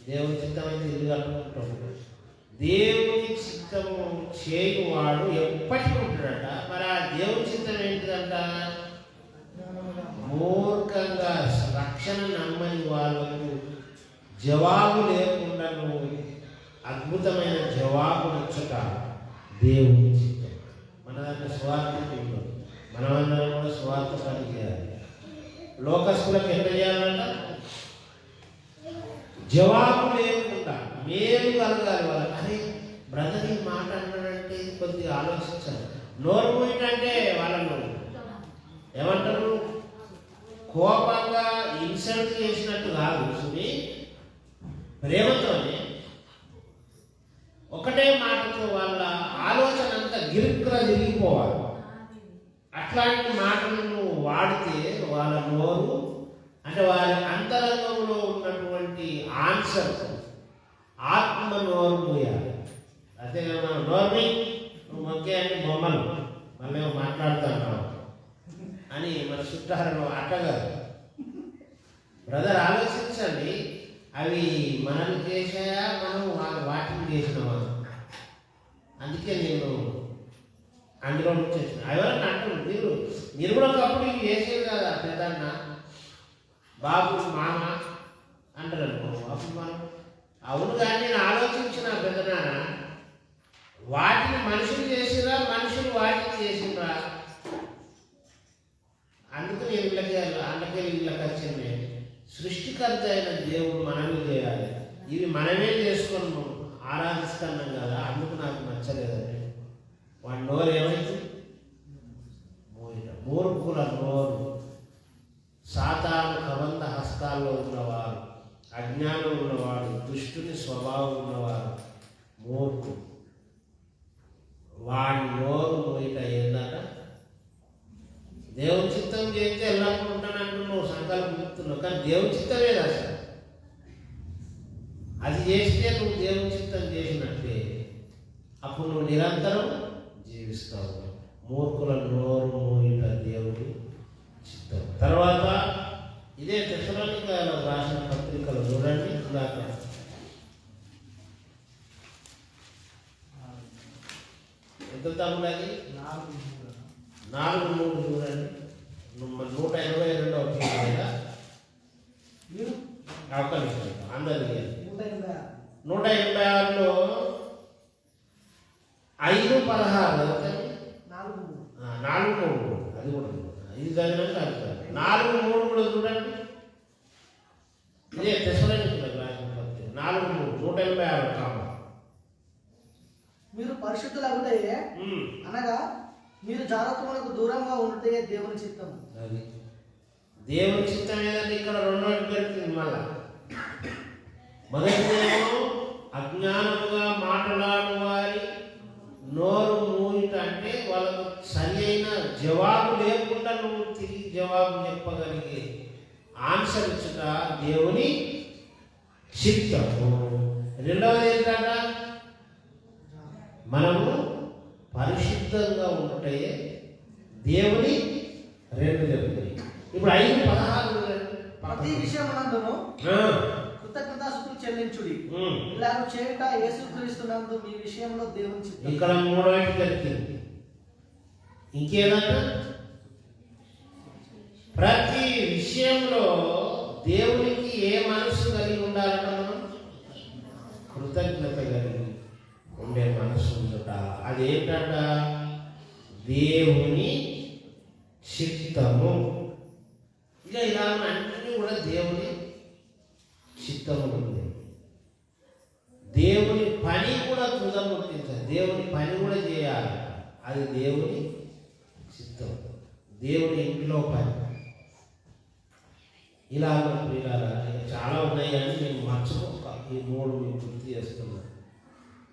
దేవుని చిత్తం అయితే ఇల్లు కట్టుకుంటాం. దేవుని చిత్తము చేయువాడు ఎప్పటికీ ఉంటాడట. మరి ఆ దేవుని చిత్తం ఏంటిదంట? మూర్ఖంగా రక్షణ నమ్మని వాళ్ళకు జవాబు లేకుండా నువ్వు అద్భుతమైన జవాబు ఇచ్చుట దేవుని చిత్తం. మన దగ్గర స్వార్థ ఉండదు. మనమందరం కూడా స్వార్థ పని చేయాలి. లోకస్తులకు ఎంత చేయాలంట? జవాబు లేకుండా మేలు కలగాలి వాళ్ళకి. అరే బ్రదర్ ఈ మాట అన్నాడంటే కొద్దిగా ఆలోచించాలి. నోరు పోయిందంటే వాళ్ళను ఏమంటారు? కోపంగా ఇన్సల్ట్ చేసినట్టు కాదు సుమి, ప్రేమతోనే ఒకటే మాటతో వాళ్ళ ఆలోచన అంతా గిరుక్కులా తిరిగిపోవాలి. అట్లాంటి మాటలు నువ్వు వాడితే వాళ్ళ నోరు అంటే వారి అంతరంగంలో ఉన్నటువంటి ఆన్సర్ ఆత్మ నోరు పోయాలి. అదే మనం నోర్ని నువ్వు మొక్కే అని బొమ్మలు మళ్ళీ మాట్లాడుతున్నావు అని మన చుట్టాలను అట్టగారు. బ్రదర్ ఆలోచించండి, అవి మనల్ని చేసాయా, మనం వాటిని చేసినామా? అందుకే నేను అందులో చేసిన ఎవరన్నా అంటున్నారు, మీరు కూడా ఒకప్పుడు ఇవి చేసేది కదా పెద్దన్న బాబు మామ అంటారు అనుకో. అప్పుడు మనం అవును కానీ నేను ఆలోచించిన పెద్దనాన్న, వాటిని మనుషులు చేసిరా, మనుషులు వాటిని చేసిరా? అందుకు నేను వీళ్ళకి వచ్చింది. సృష్టికర్త అయిన దేవుడు మనమే చేయాలి. ఇవి మనమే చేసుకొని ఆరాధిస్తున్నాం కదా, అందుకు నాకు నచ్చలేదండి. వాడి నోరు ఏమైంది? మూర్ఖుల నోరు, సాతాను కబంధ హస్తాల్లో ఉన్నవారు, అజ్ఞానం ఉన్నవాడు, దుష్టుని స్వభావం ఉన్నవారు మూర్ఖు. వాడి నోరు మోయిట ఏందట? దేవుని చిత్తం చేస్తే ఎల్లప్పుడు ఉంటానంటూ నువ్వు సంకల్పం చెప్తున్నావు, కానీ దేవుని చిత్తమే అసలు. అది చేస్తే నువ్వు దేవుని చిత్తం చేసినట్టే, అప్పుడు నువ్వు నిరంతరం జీవిస్తావు. మూర్ఖుల నోరు మోయిట దేవుని చిత్తం. తర్వాత ఇదే తెస్సలోనికైలో రాసిన పత్రికలు చూడండి. ఇందాక 4:3 చూడండి. 182వ పేజీలో ఒక్క నిమిషం అందరికీ 186లో 5:16 4:3 అది కూడా ఇది చదివినాక అది 4:3 కూడా చూడండి. ఇదే తెస్సలోనికైలో రాసిన పత్రిక 4:3 186 కామ. మీరు పరిశుద్ధులగుటయే అనగా మీరు జాగ్రత్తలకు దూరంగా ఉంటే దేవుని చిత్తం. అది దేవుని చిత్తం ఏదంటే ఇక్కడ రెండో పెడుతుంది. మళ్ళా మొదటిదేమో అజ్ఞానముగా మాట్లాడు వారి నోరు మూయిట, అంటే వాళ్ళకు సరి అయిన జవాబు లేకుండా నువ్వు తిరిగి జవాబు చెప్పగలిగే ఆన్సర్ ఇచ్చుట దేవుని చిత్తము. రెండవది ఏంటంటే మనము పరిశుద్ధంగా ఉంటే దేవుని రెండు చెప్తుంది. ఇప్పుడు 5:16 ప్రతి విషయమునందును కృతజ్ఞతాస్తుతులు చెల్లించుడి, ఇలా చేయట యేసుక్రీస్తునందు మీ విషయంలో దేవుని చిత్తం. ఇక్కడ మూడో జరిగింది. ఇంకేదంటే ప్రతి విషయంలో దేవునికి ఏ మనసు కలిగి ఉండాలంట? మనం కృతజ్ఞత కలిగి ఉండే మనసు ఉందట. అదేంటంట? దేవుని చిత్తము. ఇక ఇలా అన్నీ కూడా దేవుని చిత్తము ఉంది. దేవుని పని కూడా తుదముట్టించాలి, దేవుని పని కూడా చేయాలి. అది దేవుని చిత్తం, దేవుని ఇంటిలో పని. ఇలా చాలా ఉన్నాయి కానీ నేను మర్చిపోక ఈ 3 మీకు గుర్తు చేస్తున్నాను.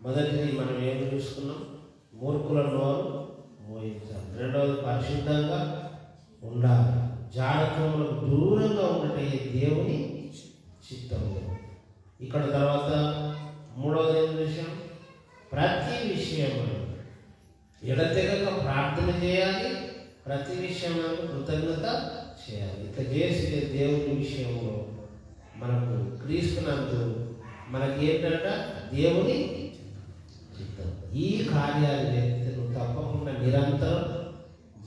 మొదటిది మనం ఏమి చూసుకున్నాం? మూర్ఖుల నోరు మోయించాలి. రెండవది పరిశుద్ధంగా ఉండాలి, జాగ్రత్తలకు దూరంగా ఉండటే దేవుని చిత్తము. ఇక్కడ తర్వాత మూడవది విషయం, ప్రతి విషయం ఎడతెగక ప్రార్థన చేయాలి, ప్రతి విషయంలో కృతజ్ఞత చేయాలి. ఇట్లా చేసే దేవుని విషయంలో మనకు క్రీస్తునందు మనకి ఏంటంటే దేవుని చిత్తం. ఈ కార్యాలు చేస్తే నువ్వు తప్పకుండా నిరంతరం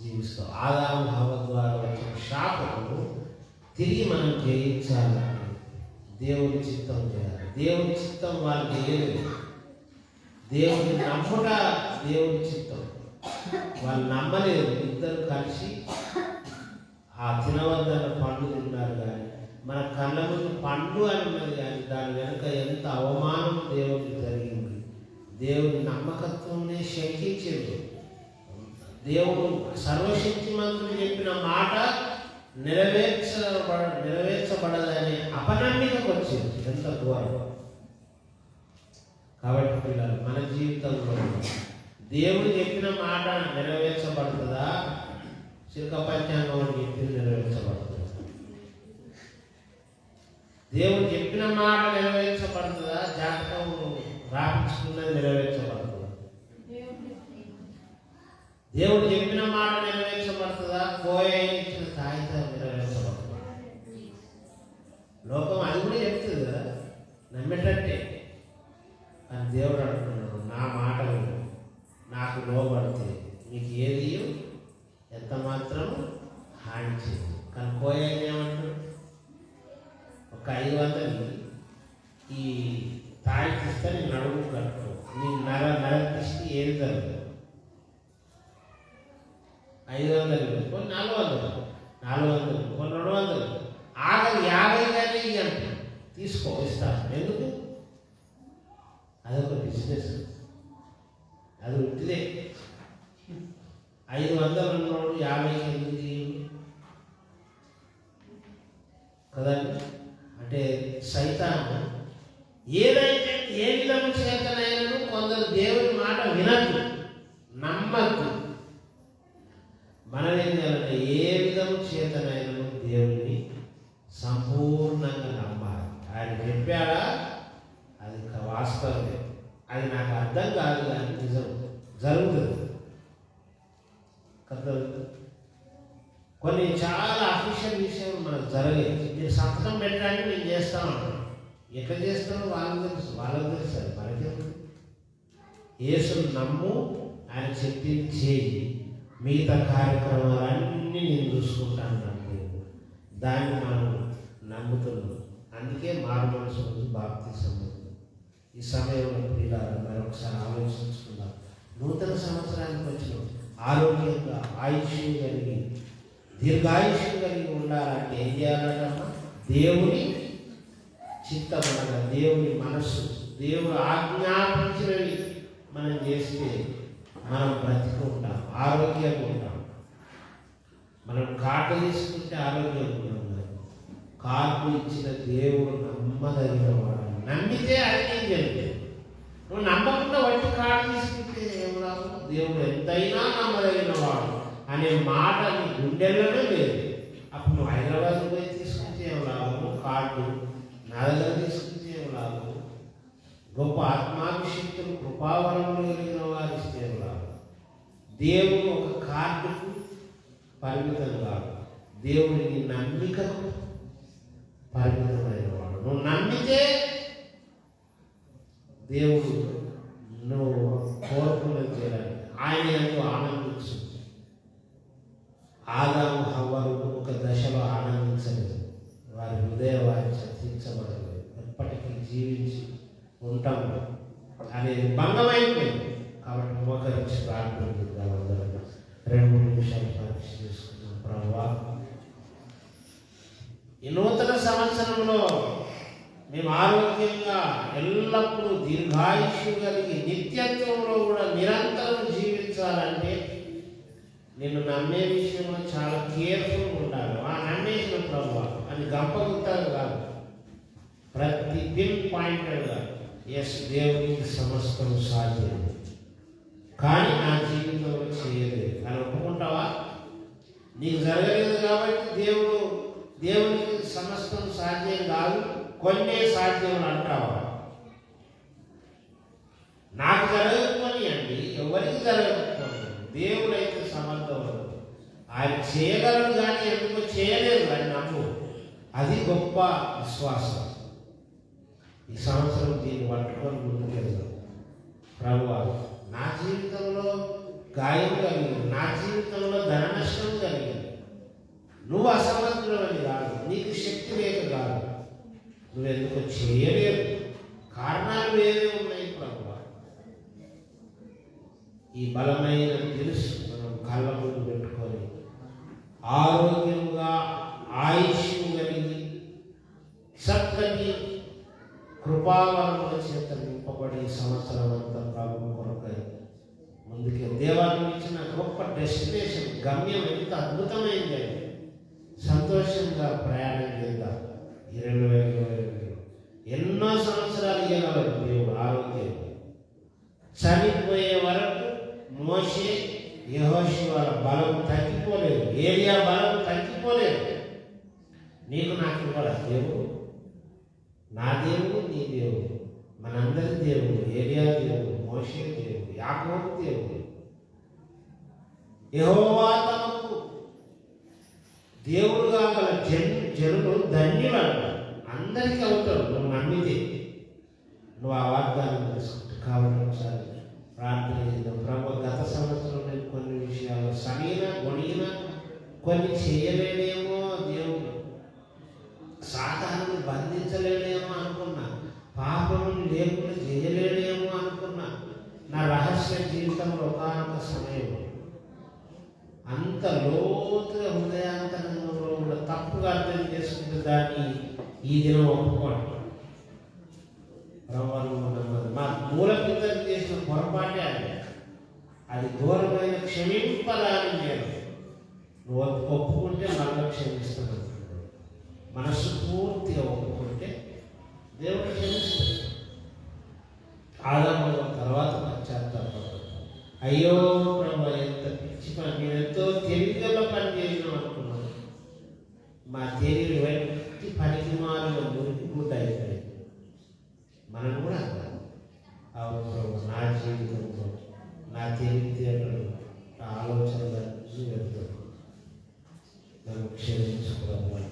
జీవిస్తావు. ఆదాము హవ్వ ద్వారా వచ్చిన శాపము తిరిగి మనం జయించాలని దేవుని చిత్తం చేయాలి. దేవుని చిత్తం వాళ్ళు చేయలేదు. దేవుని నమ్ముట దేవుని చిత్తం. వాళ్ళు నమ్మలేదు. ఇద్దరు కలిసి ఆ తినవద్దన్న పండు తిన్నారు. కానీ మన కళ్ళ ముందు పండు అని ఉన్నది, కానీ దాని వెనుక ఎంత అవమానం దేవునికి జరిగింది. దేవుని నమ్మకత్వంనే శంకించింది. దేవుడు సర్వశక్తిమంతుడు చెప్పిన మాట నెరవేర్చబడదనే అపనమ్మికకు వచ్చింది. ఎంత ఘోరం. కాబట్టి పిల్లలు, మన జీవితంలో దేవుడు చెప్పిన మాట నెరవేర్చబడుతుందా? శిల్క పంచాంగం అని చెప్పి నెరవేర్చబడుతుందా? దేవుడు చెప్పిన మాట నెరవేర్చబడుతుందా? జాతకం రాపించుకున్నది నెరవేర్చబడుతుందా? దేవుడు చెప్పిన మాట నెరవేర్చబడుతుందా? కోయ ఇచ్చిన కాగితం నెరవేర్చబడుతుందా? లోకం అది కూడా చెప్తుంది కదా, నమ్మేటట్టే. అని దేవుడు అంటున్నాడు, నా మాటలు నాకు లోబడితే నీకు ఏది ఎంత మాత్రం హాని చేయదు. కానీ కోయ ఏమంటాడు? ఒక 500 ఈ తాయి తీస్తే నీ నడుము కట్టు, నీ నర తీసి ఏది జరుగుతుంది? 500 కొన్ని 400 కొన్ని 200 ఆగలి 50 కానీ ఇవ్వండి, తీసుకో ఇస్తాను. ఎందుకు? అదొక బిజినెస్. అది ఉట్టిదే. 500 ఉన్నోడు 50 ఎందుకు కదండి? అంటే సైతాను ఏదైతే ఏ విధము చేతనైనను కొందరు దేవుని మాట వినద్దు, నమ్మద్దు. మనం ఏం చేయాలంటే ఏ విధము చేతనైనను దేవుని సంపూర్ణంగా నమ్మాలి. ఆయన చెప్పాడా అది వాస్తవమే. అది నాకు అర్థం కాదు కానీ నిజం జరుగుతుంది. కొన్ని చాలా అఫీషియల్ విషయం మనకు జరగలేదు. మీరు సంతకం పెట్టడానికి నేను చేస్తామన్నాను. ఎట్లా చేస్తామో వాళ్ళకి తెలుసు, అది మనకే. యేసును నమ్ము, ఆయన చెప్పింది చేయి, మిగతా కార్యక్రమాలన్నీ నేను చూసుకుంటాను అంటే దాన్ని మనం నమ్ముతున్నాం. అందుకే మారు మనసు బాప్తిసం. ఈ సమయంలో పిల్లలు మరొకసారి ఆలోచించుకుందాం. నూతన సంవత్సరానికి వచ్చిన ఆరోగ్యంగా ఆయుష్యం కలిగి దీర్ఘాయుష్యం కలిగి ఉండాలంటే ఏం చేయాలంటమ్మా? దేవుని చిత్తమనగా దేవుని మనస్సు, దేవుడు ఆజ్ఞాపించినవి మనం చేస్తే మనం బ్రతికి ఉంటాం, ఆరోగ్యంగా ఉంటాం. మనం కార్డు తీసుకుంటే ఆరోగ్యంగా ఉంటాం. కార్డు ఇచ్చిన దేవుడు నమ్మదగిన వాడు. నమ్మితే అది ఏం జరిగింది. నువ్వు నమ్మకుండా వచ్చి కార్డు తీసుకుంటే ఏం రాదు. దేవుడు ఎంతైనా నమ్మదగిన వాడు అనే మాట నీ గుండెల్లోనే లేదు. అప్పుడు నువ్వు హైదరాబాద్ పోయి తీసుకుంటే ఏం లాభము? కార్డు నా దగ్గర తీసుకుంటే ఏం లాభము? గొప్ప ఆత్మాభిషక్తులు కృపావరంలో కలిగిన వారు ఇస్తే ఏం లాభం? దేవుడు ఒక కార్డుకు పరిమితం కాదు. దేవుడి నీ నమ్మికకు పరిమితమైన వాడు. నువ్వు నమ్మితే దేవుడు నువ్వు కోరుకున్నది చేయడానికి ఆయన ఎంతో ఆనందించు. ఆదాము హవ్వలు ఒక దశలో ఆనందించలేదు. వారి హృదయ వారి తీర్చబడలేదు. ఎప్పటికీ జీవించి ఉంటాము అనేది భంగమైపోయింది. కాబట్టి మోకరించి ప్రార్థన చేద్దాం. అందరం 2-3 నిమిషాలు పరీక్ష చేసుకున్నాం. ప్రభువా, ఈ నూతన సంవత్సరంలో మేము ఆరోగ్యంగా ఎల్లప్పుడూ దీర్ఘాయుష్యం కలిగి నిత్యత్వంలో కూడా నిరంతరం జీవించాలంటే నిన్ను నమ్మే విషయంలో చాలా కేర్ఫుల్గా ఉండాలి. ఆ నమ్మేసిన ప్రభువా అని గంపగుత్తాలు కాదు, ప్రతి పిన్ పాయింటెడ్గా ఎస్ దేవునికి సమస్తం సాధ్యం, కానీ నా జీవితంలో చేయలేదు అని ఒప్పుకుంటావా? నీకు జరగలేదు కాబట్టి దేవునికి సమస్తం సాధ్యం కాదు, కొన్నే సాధ్యం అంటావా? నాకు జరగకపోని అండి, ఎవరికి జరగకపోని దేవుడైతే సమర్థవంతుడు. ఆయన చేయగలడు కానీ ఎందుకో చేయలేదు ఆయన నమ్ము. అది గొప్ప విశ్వాసం. ఈ సంవత్సరం దీన్ని పట్టుకొని ముందుకెళ్దాం. ప్రభువా, నా జీవితంలో గాయం కలిగింది, నా జీవితంలో ధన నష్టం కలిగింది. నువ్వు అసమర్థుడని కాదు, నీకు శక్తి లేక కాదు, నువ్వెందుకో చేయలేవు. కారణాలు వేరే ఉన్నాయి ప్రభువా. ఈ బలమైన తెలుసు మనం కళ్ళ ముందు పెట్టుకొని ఆరోగ్యంగా ఆయుష్యం కలిగి చక్కని కృపావరముల చేత నింపబడి సంవత్సరం అంతా ప్రభు కొరకై ముందుకే దేవాలయం ఇచ్చిన గొప్ప డెస్టినేషన్ గమ్యం ఎంత అద్భుతమైంది. సంతోషంగా ప్రయాణం చేద్దాం. 2022 ఎన్నో సంవత్సరాలు ఇవ్వగలరు దేవుడు ఆరోగ్యం. చనిపోయే వరకు మోషే యెహోషువ బలం తగ్గిపోలేదు, ఏలియా బలం తగ్గిపోలేదు. నీకు నాకు ఇవ్వాలి దేవుడు. నా దేవుడు నీ దేవుడు, మనందరి దేవుడు. ఏలియా దేవుడు, మోషే దేవుడు, యాకోబు దేవుడు. యెహోవా తమకు దేవుడుగా గల జనులు ధన్యులంట. అందరికీ అవుతాడు నువ్వు నమ్మితే, నువ్వు ఆ వాగ్దానం తెలుసుకుంటా. కాబట్టి ఒకసారి ప్రార్థన చేద్దాం. ప్రభు, గత సంవత్సరం నేను కొన్ని విషయాలు సరైన గొడిగిన కొన్ని చేయలేనేమో, దేవుడు సాధారణ బంధించలేనేమో అనుకున్నా, పాపం లేకుండా చేయలేనేమో అనుకున్నా. నా రహస్య జీవితంలో ఒకనొక సమయం అంత లోతుగా హృదయాంతరంలో కూడా తప్పుగా అర్థం చేసుకుంటే దాన్ని ఈ దినం ఒప్పుకోండి. మా మూల పిల్లలు చేసిన పొరపాటే అది దూరమైన క్షమింపదాని నేను నువ్వు ఒప్పుకుంటే మళ్ళీ క్షమిస్తున్నాను. మనస్సు పూర్తిగా ఒప్పుకుంటే దేవుడు క్షమిస్తాడు. ఆదాము తర్వాత పశ్చాత్తాపం. అయ్యో ప్రభు, ఎంత పిచ్చి పని, నేను ఎంతో తెలివిగా పని చేసినాం అనుకున్నాను. మా తెలివి వ్యక్తి పనికి మారిన మురికి గుడ్డ అయిపోయింది. మనం కూడా అంటాం, అవును ప్రభు, నా జీవితంలో నా తెలివితేటలు, నా ఆలోచనలు వెళ్తాను, నన్ను క్షమించుకోవాలి.